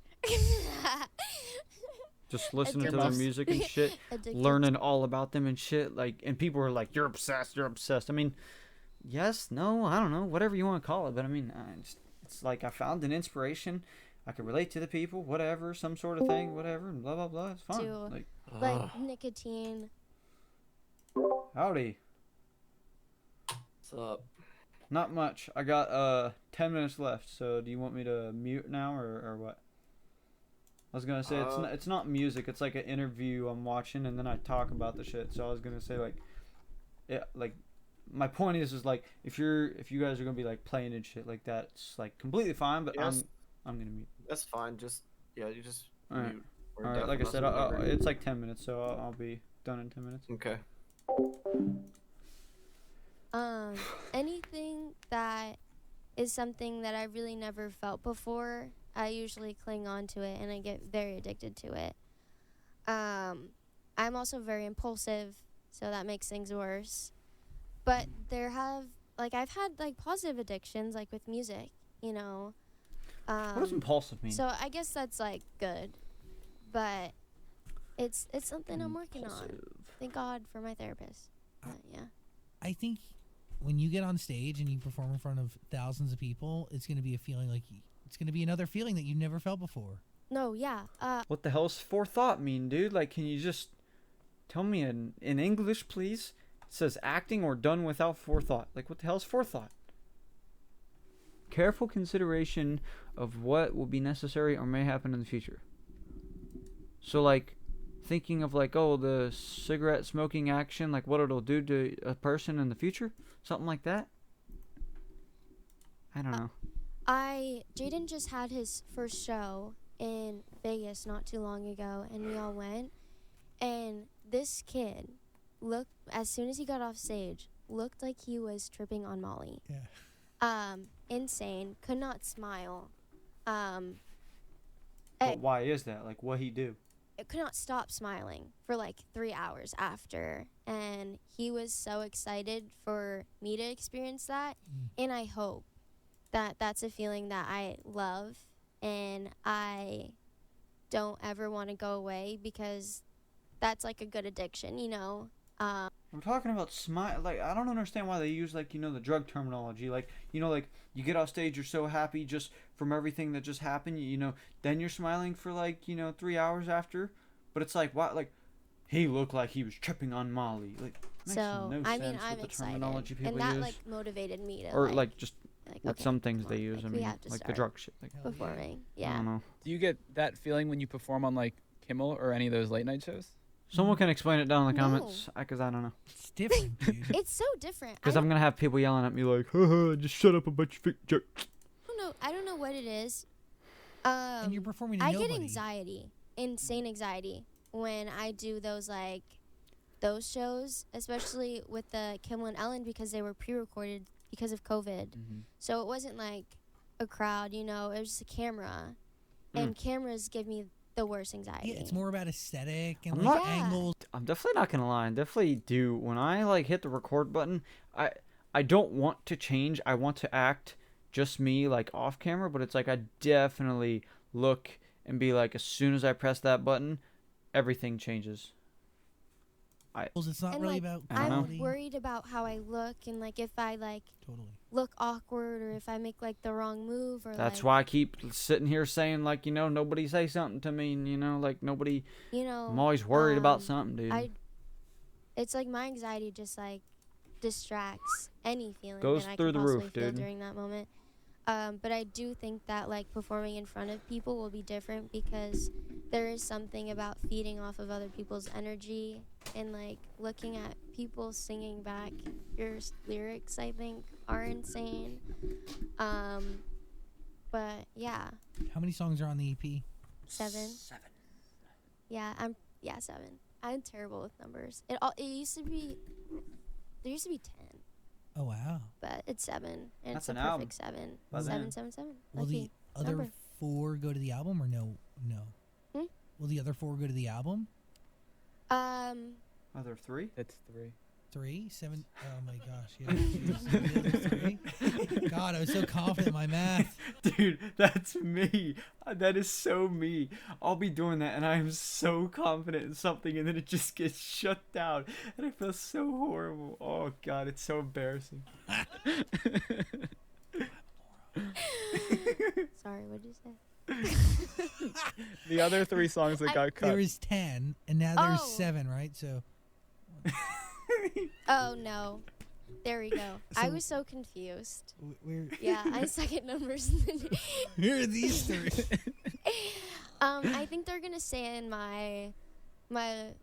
[SPEAKER 2] just listening to
[SPEAKER 4] Addicted.
[SPEAKER 2] their music and shit,
[SPEAKER 4] Addicted
[SPEAKER 2] learning all about them and shit. Like, and people were like, "You're obsessed. You're obsessed." I mean, yes, no, I don't know, whatever you want to call it. But I mean, it's like I found an inspiration. I could relate to the people, whatever, some sort of thing, whatever, and blah blah blah. It's fun.
[SPEAKER 4] To-
[SPEAKER 2] Like,
[SPEAKER 4] like nicotine.
[SPEAKER 2] howdy.
[SPEAKER 7] What's up?
[SPEAKER 2] Not much. I got 10 minutes left. So do you want me to mute now or what? I was gonna say it's not music. It's like an interview I'm watching and then I talk about the shit. So I was gonna say like, yeah, like my point is like if you guys are gonna be like playing and shit like that, it's like completely fine. But
[SPEAKER 7] Yes.
[SPEAKER 2] I'm gonna mute.
[SPEAKER 7] That's fine. Just you just
[SPEAKER 2] All right.
[SPEAKER 7] mute. Or
[SPEAKER 2] All right. Like I said,
[SPEAKER 7] deafen us or whatever.
[SPEAKER 2] it's like 10 minutes, so I'll be done in 10 minutes.
[SPEAKER 7] Okay.
[SPEAKER 4] Anything that is something that I really never felt before, I usually cling on to it and I get very addicted to it. I'm also very impulsive, so that makes things worse. But I've had like positive addictions, like with music, you know.
[SPEAKER 2] What does impulsive mean?
[SPEAKER 4] So I guess that's like good, but it's something I'm working on. Thank God for my therapist. Yeah.
[SPEAKER 5] I think when you get on stage and you perform in front of thousands of people, it's going to be a feeling like it's going to be another feeling that you've never felt before.
[SPEAKER 4] No, yeah.
[SPEAKER 2] What the hell's forethought mean, dude? Like, can you just tell me in English, please? It says acting or done without forethought. Like, what the hell's forethought? Careful consideration of what will be necessary or may happen in the future. So, like, thinking of, like, oh, the cigarette smoking action, like, what it'll do to a person in the future? Something like that? I don't know.
[SPEAKER 4] Jxdn just had his first show in Vegas not too long ago, and we all went. And this kid as soon as he got off stage, looked like he was tripping on Molly.
[SPEAKER 5] Yeah.
[SPEAKER 4] Insane. Could not smile.
[SPEAKER 2] But why is that? Like, what he do?
[SPEAKER 4] It could not stop smiling for like 3 hours after, and he was so excited for me to experience that. And I hope that that's a feeling that I love and I don't ever want to go away, because that's like a good addiction, you know.
[SPEAKER 2] I'm talking about smile. Like, I don't understand why they use, like, you know, the drug terminology. Like, you know, like, you get off stage, you're so happy just from everything that just happened, you know, then you're smiling for, like, you know, 3 hours after. But it's like, what? Like, he looked like he was tripping on Molly. Like, makes
[SPEAKER 4] So
[SPEAKER 2] no
[SPEAKER 4] I
[SPEAKER 2] sense
[SPEAKER 4] mean,
[SPEAKER 2] with
[SPEAKER 4] I'm
[SPEAKER 2] the
[SPEAKER 4] excited,
[SPEAKER 2] terminology people
[SPEAKER 4] and that
[SPEAKER 2] use.
[SPEAKER 4] like motivated me to
[SPEAKER 2] Or, like, just
[SPEAKER 4] like,
[SPEAKER 2] with
[SPEAKER 4] okay,
[SPEAKER 2] some things
[SPEAKER 4] come
[SPEAKER 2] they
[SPEAKER 4] on,
[SPEAKER 2] use.
[SPEAKER 4] like,
[SPEAKER 2] I
[SPEAKER 4] we
[SPEAKER 2] mean,
[SPEAKER 4] have to
[SPEAKER 2] like the
[SPEAKER 4] start
[SPEAKER 2] drug shit. Like,
[SPEAKER 5] Hell yeah.
[SPEAKER 4] performing.
[SPEAKER 2] I
[SPEAKER 4] Yeah.
[SPEAKER 2] don't know.
[SPEAKER 6] Do you get that feeling when you perform on like Kimmel or any of those late night shows?
[SPEAKER 2] Someone can explain it down in the
[SPEAKER 4] No.
[SPEAKER 2] comments, because I don't know.
[SPEAKER 5] It's different, dude.
[SPEAKER 4] It's so different.
[SPEAKER 2] Because I'm going to have people yelling at me like, haha, just shut up a bunch of fake jerks.
[SPEAKER 4] I don't know what it is,
[SPEAKER 5] and you're performing to
[SPEAKER 4] I
[SPEAKER 5] nobody.
[SPEAKER 4] get anxiety, insane anxiety, when I do those those shows, especially with the Kimmel and Ellen, because they were pre-recorded because of COVID. So it wasn't like a crowd, it was just a camera, and cameras give me the worst anxiety.
[SPEAKER 5] Yeah, it's more about aesthetic and
[SPEAKER 2] I'm
[SPEAKER 5] like
[SPEAKER 2] not-
[SPEAKER 5] angles.
[SPEAKER 2] I'm definitely not gonna lie. I definitely do. When I like hit the record button, I don't want to change. I want to act just me, like off camera. But it's like I definitely look and be like, as soon as I press that button, everything changes.
[SPEAKER 5] It's not
[SPEAKER 4] And,
[SPEAKER 5] really
[SPEAKER 4] like,
[SPEAKER 5] about
[SPEAKER 2] I don't know.
[SPEAKER 5] quality.
[SPEAKER 4] I'm worried about how I look, and like if I
[SPEAKER 5] Totally.
[SPEAKER 4] look awkward, or if I make like the wrong move, or
[SPEAKER 2] That's why I keep sitting here saying like, nobody say something to me. And, like nobody. I'm always worried about something, dude.
[SPEAKER 4] It's like my anxiety just like distracts any feeling
[SPEAKER 2] Goes
[SPEAKER 4] that I
[SPEAKER 2] through
[SPEAKER 4] can
[SPEAKER 2] the
[SPEAKER 4] possibly
[SPEAKER 2] roof,
[SPEAKER 4] feel
[SPEAKER 2] dude.
[SPEAKER 4] during that moment. But I do think that like performing in front of people will be different, because there is something about feeding off of other people's energy, and like looking at people singing back your lyrics, I think, are insane. But yeah,
[SPEAKER 5] How many songs are on the EP?
[SPEAKER 4] 7. Yeah, 7. I'm terrible with numbers. It used to be, there used to be 10,
[SPEAKER 5] Oh wow.
[SPEAKER 4] but it's 7, and
[SPEAKER 2] That's
[SPEAKER 4] it's a
[SPEAKER 2] an album.
[SPEAKER 4] perfect 7.
[SPEAKER 2] By then.
[SPEAKER 4] 777.
[SPEAKER 5] Will the other
[SPEAKER 4] number.
[SPEAKER 5] 4 go to the album or no? No.
[SPEAKER 4] Hmm?
[SPEAKER 5] Will the other 4 go to the album?
[SPEAKER 2] Other 3?
[SPEAKER 6] It's 3.
[SPEAKER 5] 3, 7. Oh my gosh. Yeah. The other 3. God, I was so confident in my math.
[SPEAKER 2] Dude, that's me. That is so me. I'll be doing that, and I am so confident in something, and then it just gets shut down, and I feel so horrible. Oh God, it's so embarrassing.
[SPEAKER 4] Sorry, what did you say?
[SPEAKER 6] The other 3 songs that got cut.
[SPEAKER 5] There is 10, and now there's
[SPEAKER 4] Oh.
[SPEAKER 5] 7, right? So
[SPEAKER 4] Oh no, there we go. I
[SPEAKER 5] So-
[SPEAKER 4] was so confused.
[SPEAKER 5] we're
[SPEAKER 4] Yeah, I suck at numbers.
[SPEAKER 5] here are these 3.
[SPEAKER 4] I think they're gonna stay in my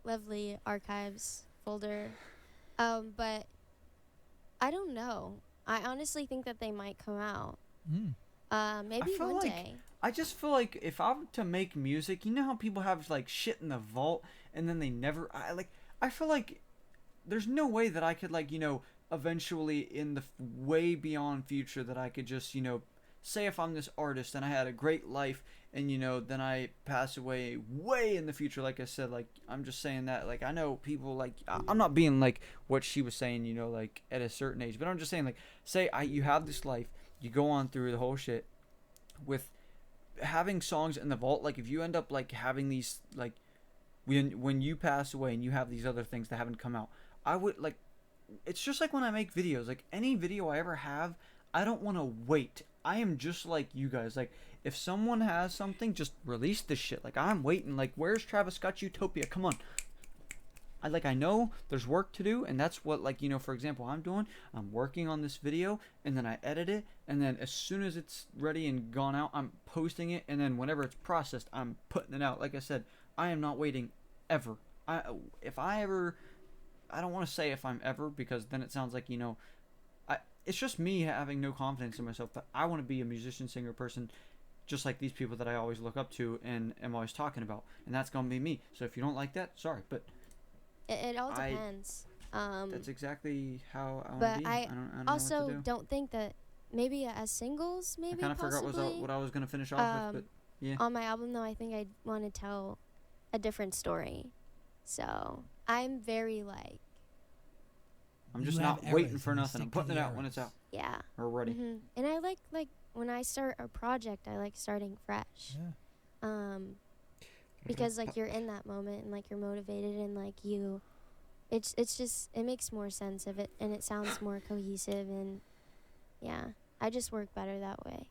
[SPEAKER 4] lovely archives folder, but I don't know. I honestly think that they might come out. Maybe
[SPEAKER 2] feel
[SPEAKER 4] one
[SPEAKER 2] like-
[SPEAKER 4] day.
[SPEAKER 2] I just feel like if I'm to make music, you know how people have like shit in the vault and then they never. I feel like there's no way that I could eventually in the way beyond future that I could just say if I'm this artist and I had a great life and then I pass away way in the future, like I said, like I'm just saying that, like I know people, like I'm not being like what she was saying, like at a certain age, but I'm just saying, like, say you have this life, you go on through the whole shit with having songs in the vault, like if you end up like having these, like when you pass away and you have these other things that haven't come out, I would like, it's just like when I make videos, like any video I ever have, I don't want to wait. I am just like you guys. Like if someone has something, just release this shit. Like I'm waiting. Like where's Travis Scott's Utopia? Come on. I know there's work to do, and that's what, like, for example, I'm doing. I'm working on this video, and then I edit it, and then as soon as it's ready and gone out, I'm posting it, and then whenever it's processed, I'm putting it out. Like I said, I am not waiting ever. I don't want to say if I'm ever, because then it sounds like, it's just me having no confidence in myself, but I want to be a musician, singer, person, just like these people that I always look up to and am always talking about, and that's going to be me. So if you don't like that, sorry, but
[SPEAKER 4] It all depends.
[SPEAKER 2] that's exactly how I want
[SPEAKER 4] But
[SPEAKER 2] to be.
[SPEAKER 4] I
[SPEAKER 2] don't know
[SPEAKER 4] also
[SPEAKER 2] what to do.
[SPEAKER 4] don't think that maybe as singles,
[SPEAKER 2] I
[SPEAKER 4] maybe
[SPEAKER 2] kind of forgot
[SPEAKER 4] possibly.
[SPEAKER 2] what I was going to finish off with, but yeah.
[SPEAKER 4] On my album, though, I think I want to tell a different story. So I'm very like,
[SPEAKER 2] I'm just
[SPEAKER 5] You have
[SPEAKER 2] not waiting
[SPEAKER 5] eras
[SPEAKER 2] for
[SPEAKER 5] and you
[SPEAKER 2] nothing. I'm
[SPEAKER 5] stick to
[SPEAKER 2] putting it
[SPEAKER 5] the
[SPEAKER 2] out when it's
[SPEAKER 5] eras.
[SPEAKER 2] out
[SPEAKER 4] yeah.
[SPEAKER 2] or ready.
[SPEAKER 4] And I like when I start a project, I like starting fresh.
[SPEAKER 5] Yeah.
[SPEAKER 4] Because like you're in that moment and like you're motivated and like it's just, it makes more sense of it, and it sounds more cohesive, and yeah, I just work better that way.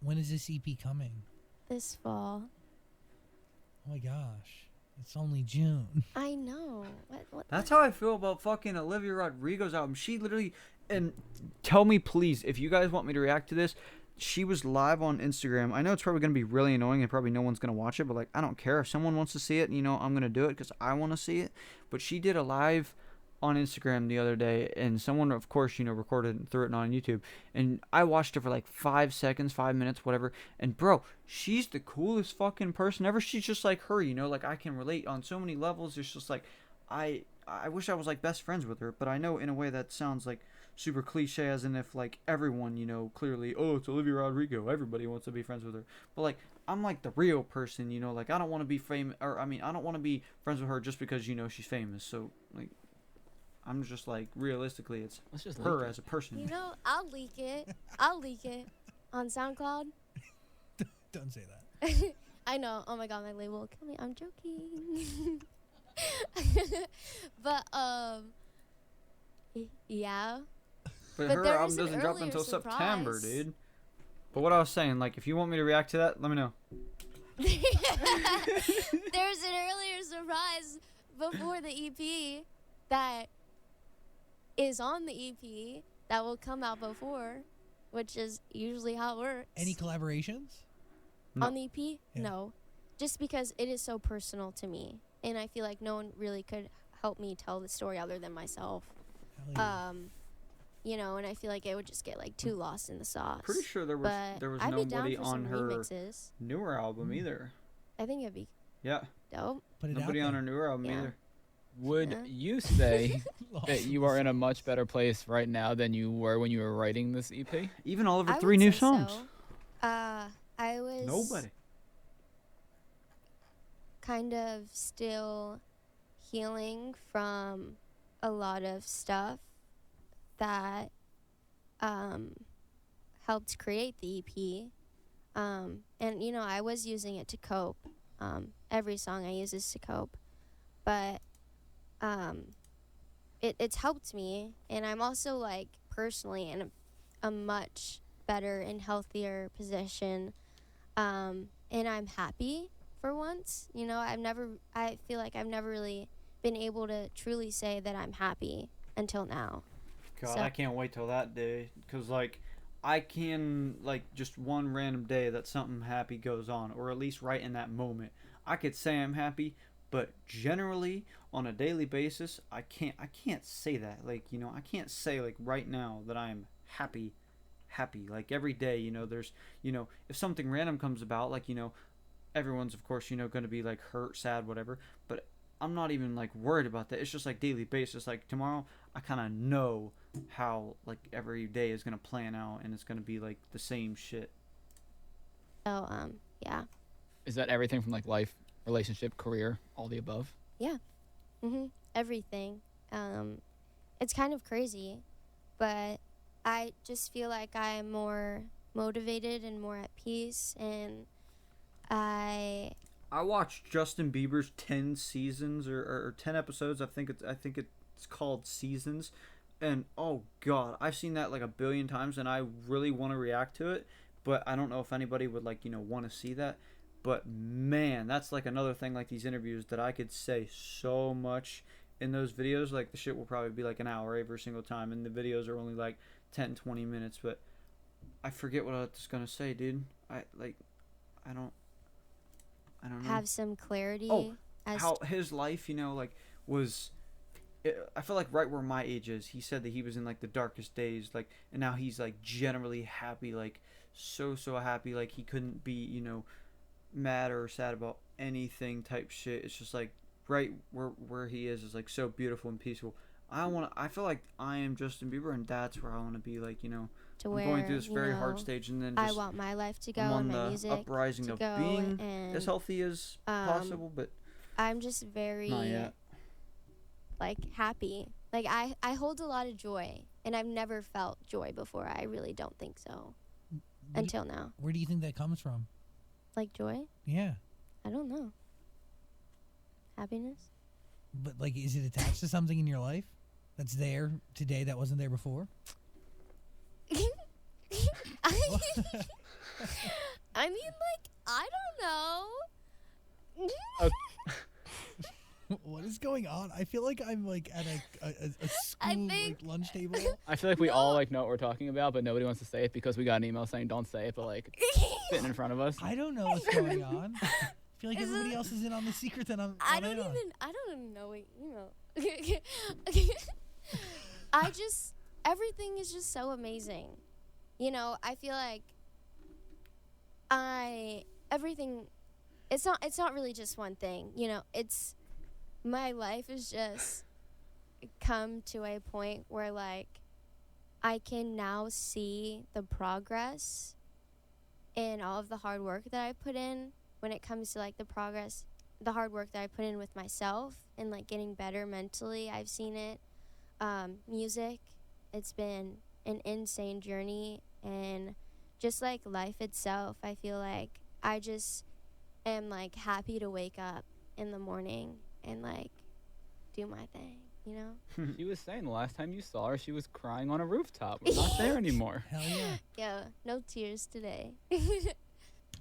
[SPEAKER 5] When is this EP coming?
[SPEAKER 4] This fall.
[SPEAKER 5] Oh my gosh. It's only June.
[SPEAKER 4] I know. What
[SPEAKER 2] That's how I feel about fucking Olivia Rodrigo's album. She literally, and tell me please if you guys want me to react to this. She was live on Instagram. I know it's probably going to be really annoying and probably no one's going to watch it, but like I don't care if someone wants to see it, I'm going to do it because I want to see it. But she did a live on Instagram the other day, and someone, of course, recorded and threw it on YouTube, and I watched it for like 5 seconds, 5 minutes, whatever, and bro, she's the coolest fucking person ever. She's just like her, like I can relate on so many levels. It's just like, I wish I was like best friends with her, but I know in a way that sounds like super cliche, as in if like everyone, clearly, oh, it's Olivia Rodrigo, everybody wants to be friends with her, but like, I'm like the real person, like I don't want to be famous, or I mean, I don't want to be friends with her just because, she's famous, so like, I'm just like, realistically, it's
[SPEAKER 6] Let's just
[SPEAKER 2] her
[SPEAKER 6] leak it.
[SPEAKER 2] as a person.
[SPEAKER 4] I'll leak it. I'll leak it on SoundCloud.
[SPEAKER 5] Don't say that.
[SPEAKER 4] I know. Oh my god, my label will kill me. I'm joking. But yeah.
[SPEAKER 2] But
[SPEAKER 4] But
[SPEAKER 2] her
[SPEAKER 4] there
[SPEAKER 2] album
[SPEAKER 4] is an
[SPEAKER 2] doesn't drop
[SPEAKER 4] earlier
[SPEAKER 2] until September,
[SPEAKER 4] surprise.
[SPEAKER 2] dude. But what I was saying, like, if you want me to react to that, let me know.
[SPEAKER 4] There's an earlier surprise before the EP that is on the EP that will come out before, which is usually how it works.
[SPEAKER 5] Any collaborations?
[SPEAKER 2] No.
[SPEAKER 4] On the EP?
[SPEAKER 5] Yeah.
[SPEAKER 4] No. Just because it is so personal to me. And I feel like no one really could help me tell the story other than myself.
[SPEAKER 5] Hell yeah.
[SPEAKER 4] And I feel like it would just get like too lost in the sauce.
[SPEAKER 2] Pretty sure there
[SPEAKER 4] But
[SPEAKER 2] was
[SPEAKER 4] I'd be down
[SPEAKER 2] nobody
[SPEAKER 4] for
[SPEAKER 2] on
[SPEAKER 4] some
[SPEAKER 2] her
[SPEAKER 4] remixes.
[SPEAKER 2] newer album either.
[SPEAKER 4] I think it'd be
[SPEAKER 2] Yeah,
[SPEAKER 4] dope.
[SPEAKER 5] Put it
[SPEAKER 2] nobody
[SPEAKER 5] out
[SPEAKER 2] on
[SPEAKER 5] there.
[SPEAKER 2] her newer album
[SPEAKER 4] Yeah.
[SPEAKER 2] either.
[SPEAKER 6] Would
[SPEAKER 4] Yeah.
[SPEAKER 6] you say
[SPEAKER 5] Lost
[SPEAKER 6] that
[SPEAKER 5] in
[SPEAKER 6] you
[SPEAKER 5] the
[SPEAKER 6] are in a
[SPEAKER 5] sauce.
[SPEAKER 6] much better place right now than you were when you were writing this E EP?
[SPEAKER 2] Even all of her
[SPEAKER 4] I
[SPEAKER 2] 3
[SPEAKER 4] would
[SPEAKER 2] new
[SPEAKER 4] say
[SPEAKER 2] songs.
[SPEAKER 4] so. I was
[SPEAKER 2] Nobody.
[SPEAKER 4] kind of still healing from a lot of stuff that helped create the EP. And I was using it to cope. Every song I use is to cope. But it's helped me, and I'm also like personally in a much better and healthier position. And I'm happy for once. I feel like I've never really been able to truly say that I'm happy until now.
[SPEAKER 2] God,
[SPEAKER 4] So-
[SPEAKER 2] I can't wait till that day, because like I can, like, just one random day that something happy goes on, or at least right in that moment, I could say I'm happy, but generally on a daily basis I can't say that. Like, I can't say like right now that I'm happy. Like every day, there's, if something random comes about, like, everyone's of course, going to be like hurt, sad, whatever, but I'm not even like worried about that. It's just like daily basis. Like tomorrow I kind of know how like every day is going to plan out, and it's going to be like the same shit.
[SPEAKER 4] So yeah.
[SPEAKER 6] Is that everything from like life, relationship, career, all the above?
[SPEAKER 4] Everything. It's kind of crazy, but I just feel like I'm more motivated and more at peace, and I
[SPEAKER 2] watched Justin Bieber's 10 seasons or 10 episodes. I think it's called Seasons, and oh god, I've seen that like a billion times, and I really want to react to it, but I don't know if anybody would like want to see that. But man, that's like another thing, like these interviews, that I could say so much in those videos. Like the shit will probably be like an hour every single time, and the videos are only like 10-20 minutes. But I forget what I was gonna say, dude. I don't know.
[SPEAKER 4] have some clarity
[SPEAKER 2] Oh,
[SPEAKER 4] as
[SPEAKER 2] how his life, like, was. I feel like right where my age is. He said that he was in like the darkest days, like, and now he's like generally happy, like so happy, like he couldn't be, mad or sad about anything type shit. It's just like right where he is like so beautiful and peaceful. I feel like I am Justin Bieber, and that's where I want to be, like,
[SPEAKER 4] to
[SPEAKER 2] I'm
[SPEAKER 4] where
[SPEAKER 2] going through this very hard
[SPEAKER 4] know,
[SPEAKER 2] stage, and then
[SPEAKER 4] I
[SPEAKER 2] just
[SPEAKER 4] want my life to go
[SPEAKER 2] I'm on
[SPEAKER 4] and my
[SPEAKER 2] the
[SPEAKER 4] music
[SPEAKER 2] uprising
[SPEAKER 4] to
[SPEAKER 2] of
[SPEAKER 4] go,
[SPEAKER 2] being
[SPEAKER 4] and
[SPEAKER 2] as healthy as possible, but
[SPEAKER 4] I'm just very
[SPEAKER 2] not yet.
[SPEAKER 4] like happy. Like I hold a lot of joy, and I've never felt joy before. I really don't think so until now.
[SPEAKER 5] Where do you think that comes from?
[SPEAKER 4] Like joy?
[SPEAKER 5] Yeah.
[SPEAKER 4] I don't know. Happiness?
[SPEAKER 5] But like, is it attached to something in your life that's there today that wasn't there before?
[SPEAKER 4] I mean, like, I don't know.
[SPEAKER 5] What is going on? I feel like I'm like at a school
[SPEAKER 4] I think-
[SPEAKER 5] like lunch table.
[SPEAKER 6] I feel like we all like know what we're talking about, but nobody wants to say it because we got an email saying don't say it, but like sitting in front of us.
[SPEAKER 5] I don't know what's going on. I feel like
[SPEAKER 4] Is
[SPEAKER 5] everybody
[SPEAKER 4] it-
[SPEAKER 5] else is in on the secret that I'm.
[SPEAKER 4] I
[SPEAKER 5] not
[SPEAKER 4] don't
[SPEAKER 5] in on.
[SPEAKER 4] even know what, I just, everything is just so amazing. You know, I feel like everything, it's not really just one thing. You know, it's, my life is just come to a point where, like, I can now see the progress and all of the hard work that I put in when it comes to, like, the hard work that I put in with myself and, like, getting better mentally. I've seen it. Music, it's been an insane journey, and just, like, life itself, I feel like I just am, like, happy to wake up in the morning and, like, do my thing, you know?
[SPEAKER 6] She was saying the last time you saw her, she was crying on a rooftop. We're not there anymore.
[SPEAKER 5] Hell yeah.
[SPEAKER 4] Yeah, no tears today.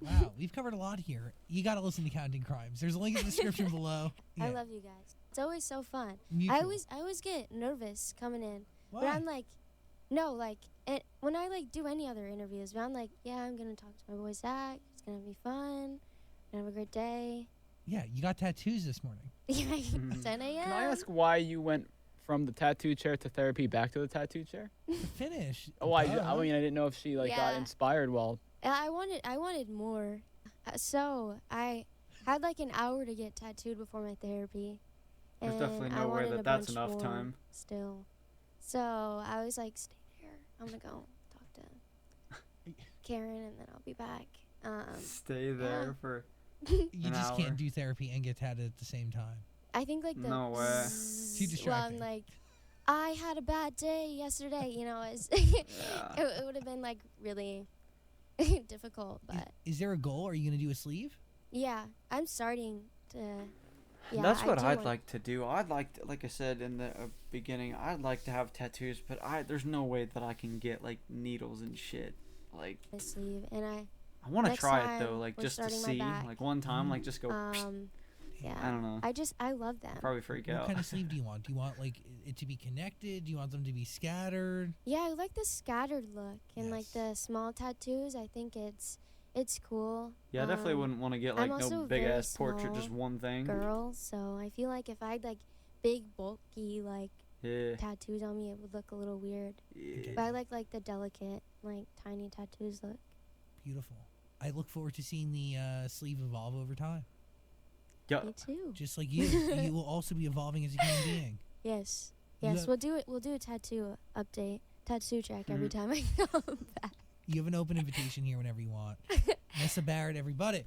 [SPEAKER 5] Wow, we've covered a lot here. You got to listen to Counting Crimes. There's a link in the description below.
[SPEAKER 4] I
[SPEAKER 5] Yeah.
[SPEAKER 4] love you guys. It's always so fun.
[SPEAKER 5] Me
[SPEAKER 4] I
[SPEAKER 5] too.
[SPEAKER 4] always get nervous coming in.
[SPEAKER 5] Why?
[SPEAKER 4] But I'm like, no, like, when I, like, do any other interviews, but I'm like, yeah, I'm going to talk to my boy Zach. It's going to be fun. Gonna have a great day.
[SPEAKER 5] Yeah, you got tattoos this morning.
[SPEAKER 4] 10 a.m.
[SPEAKER 6] Can I ask why you went from the tattoo chair to therapy back to the tattoo chair?
[SPEAKER 5] To finish.
[SPEAKER 6] Oh, I
[SPEAKER 5] Duh.
[SPEAKER 6] mean, I didn't know if she got
[SPEAKER 4] Yeah.
[SPEAKER 6] inspired while.
[SPEAKER 4] I wanted more. So I had, like, an hour to get tattooed before my therapy.
[SPEAKER 2] There's
[SPEAKER 4] and
[SPEAKER 2] definitely
[SPEAKER 4] I
[SPEAKER 2] no way
[SPEAKER 4] wanted
[SPEAKER 2] that
[SPEAKER 4] a
[SPEAKER 2] that's
[SPEAKER 4] bunch
[SPEAKER 2] enough
[SPEAKER 4] more
[SPEAKER 2] time.
[SPEAKER 4] Still. So I was like, stay there. I'm going to go talk to Karen, and then I'll be back.
[SPEAKER 2] Stay there for.
[SPEAKER 5] You
[SPEAKER 2] An
[SPEAKER 5] just
[SPEAKER 2] hour.
[SPEAKER 5] can't do therapy and get tattooed at the same time.
[SPEAKER 4] I think, like, the
[SPEAKER 2] No way.
[SPEAKER 5] Too
[SPEAKER 4] well, I'm
[SPEAKER 5] distracting.
[SPEAKER 4] like, I had a bad day yesterday, you know. It would have been, like, really difficult, but
[SPEAKER 5] Is there a goal? Are you going to do a sleeve?
[SPEAKER 4] yeah, I'm starting to. Yeah,
[SPEAKER 2] That's
[SPEAKER 4] I
[SPEAKER 2] what
[SPEAKER 4] do
[SPEAKER 2] I'd
[SPEAKER 4] want-
[SPEAKER 2] like to do. I'd like to, like I said in the beginning, I'd like to have tattoos, but there's no way that I can get, like, needles and shit. Like,
[SPEAKER 4] a sleeve, and
[SPEAKER 2] I want to
[SPEAKER 4] Next
[SPEAKER 2] try it though,
[SPEAKER 4] time,
[SPEAKER 2] like
[SPEAKER 4] we're
[SPEAKER 2] just to
[SPEAKER 4] starting my
[SPEAKER 2] see,
[SPEAKER 4] back.
[SPEAKER 2] like one time, like just go.
[SPEAKER 4] yeah,
[SPEAKER 2] I don't know.
[SPEAKER 4] I love them.
[SPEAKER 2] Probably freak
[SPEAKER 5] What
[SPEAKER 2] out.
[SPEAKER 5] kind of sleeve do you want? Do you want like it to be connected? Do you want them to be scattered?
[SPEAKER 4] Yeah, I like the scattered look and, like,
[SPEAKER 5] Yes.
[SPEAKER 4] the small tattoos. I think it's cool.
[SPEAKER 2] Yeah, I definitely wouldn't want to get like
[SPEAKER 4] I'm
[SPEAKER 2] no
[SPEAKER 4] also
[SPEAKER 2] big
[SPEAKER 4] very
[SPEAKER 2] ass portrait, just
[SPEAKER 4] small
[SPEAKER 2] one thing.
[SPEAKER 4] girl, so I feel like if I had, like, big bulky, like,
[SPEAKER 2] Yeah.
[SPEAKER 4] tattoos on me, it would look a little weird.
[SPEAKER 2] Yeah.
[SPEAKER 4] But I like the delicate, like, tiny tattoos look.
[SPEAKER 5] Beautiful. I look forward to seeing the sleeve evolve over time.
[SPEAKER 2] Yeah.
[SPEAKER 4] Me too.
[SPEAKER 5] Just like you, you will also be evolving as a human being.
[SPEAKER 4] Yes.
[SPEAKER 5] You
[SPEAKER 4] Yes,
[SPEAKER 5] have-
[SPEAKER 4] we'll do it. We'll do a tattoo update, tattoo check
[SPEAKER 2] Mm-hmm.
[SPEAKER 4] every time I come back.
[SPEAKER 5] You have an open invitation here whenever you want. Nessa Barrett, everybody.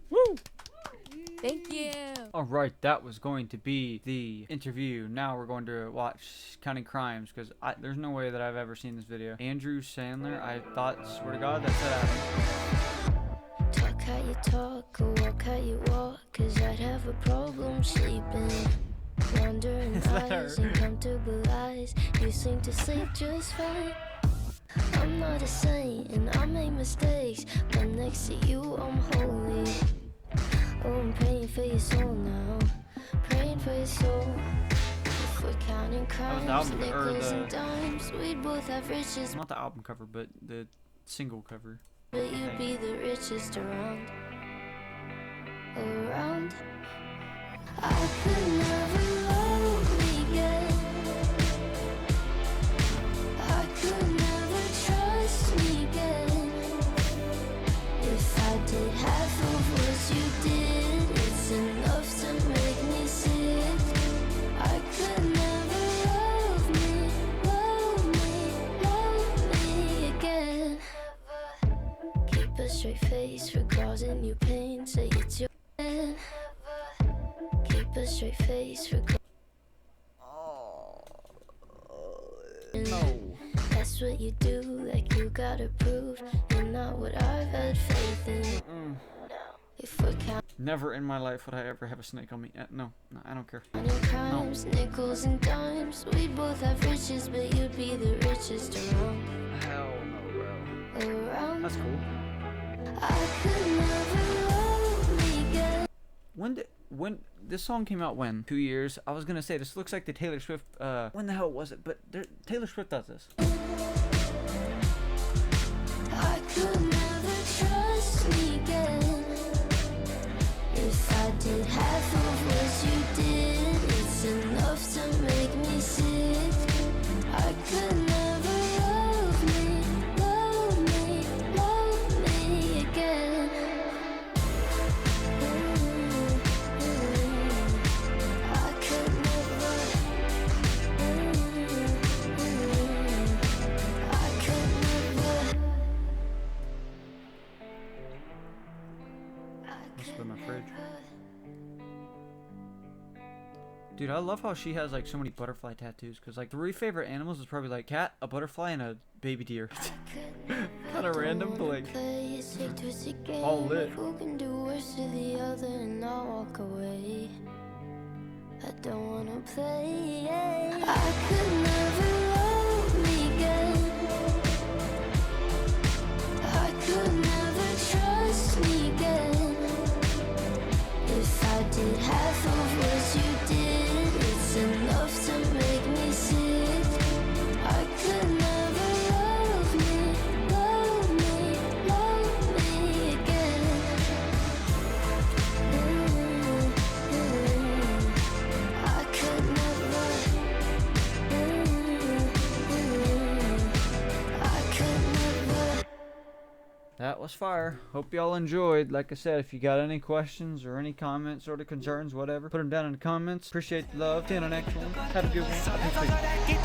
[SPEAKER 4] Thank you.
[SPEAKER 2] All right, that was going to be the interview. Now we're going to watch Counting Crimes because there's no way that I've ever seen this video. Andrew Sandler, I thought, swear to God, that's it.
[SPEAKER 3] Talk how you talk, or walk how you walk, 'cause I'd have a problem sleeping. Wandering
[SPEAKER 2] Is that
[SPEAKER 3] eyes
[SPEAKER 2] her?
[SPEAKER 3] and comfortable eyes, you seem to sleep just fine. I'm not a saint and I make mistakes, but next to you I'm holy. Oh, I'm praying for your soul now, praying for your soul. If we're counting crimes,
[SPEAKER 2] album- or
[SPEAKER 3] nickels
[SPEAKER 2] the-
[SPEAKER 3] and dimes, we'd both have riches,
[SPEAKER 2] Not the album cover, but the single cover.
[SPEAKER 3] but you'd be the richest around. Around. I could never love me again. I could never trust me again. If I did half of what you did, it's enough to make me sick. I could never love me again. Keep a straight face for causing you pain. Say it's your end. Keep a straight face for
[SPEAKER 2] No.
[SPEAKER 3] That's what you do, like you gotta prove you're not what I've had faith in. If we're
[SPEAKER 2] Never in my life would I ever have a snake on me. No, I don't care.
[SPEAKER 3] counting crimes, nickels and dimes, we'd both have riches, but you'd be the richest around.
[SPEAKER 2] Hell no, bro.
[SPEAKER 3] Around.
[SPEAKER 2] That's cool.
[SPEAKER 3] I could never love me again.
[SPEAKER 2] When this song came out, when 2 years, I was gonna say this looks like the Taylor Swift. When the hell was it? But Taylor Swift does this.
[SPEAKER 3] I could never trust me again. If I did half of what you did, it's enough to make
[SPEAKER 2] Dude, I love how she has like so many butterfly tattoos. Cause like 3 favorite animals is probably like cat, a butterfly, and a baby deer. Kind of random, but like all lit.
[SPEAKER 3] Who can do worse to the other and not walk away? I don't wanna play. I could never love me again. I could never trust me again. If I did half of what you did, it's enough to make me sick. I could never love me, love me, love me again. I could never. I could never.
[SPEAKER 2] That was fire. Hope y'all enjoyed. Like I said, if you got any questions or any comments or concerns, whatever, put them down in the comments. Appreciate the love. See you on the next one. Have a good one. Peace.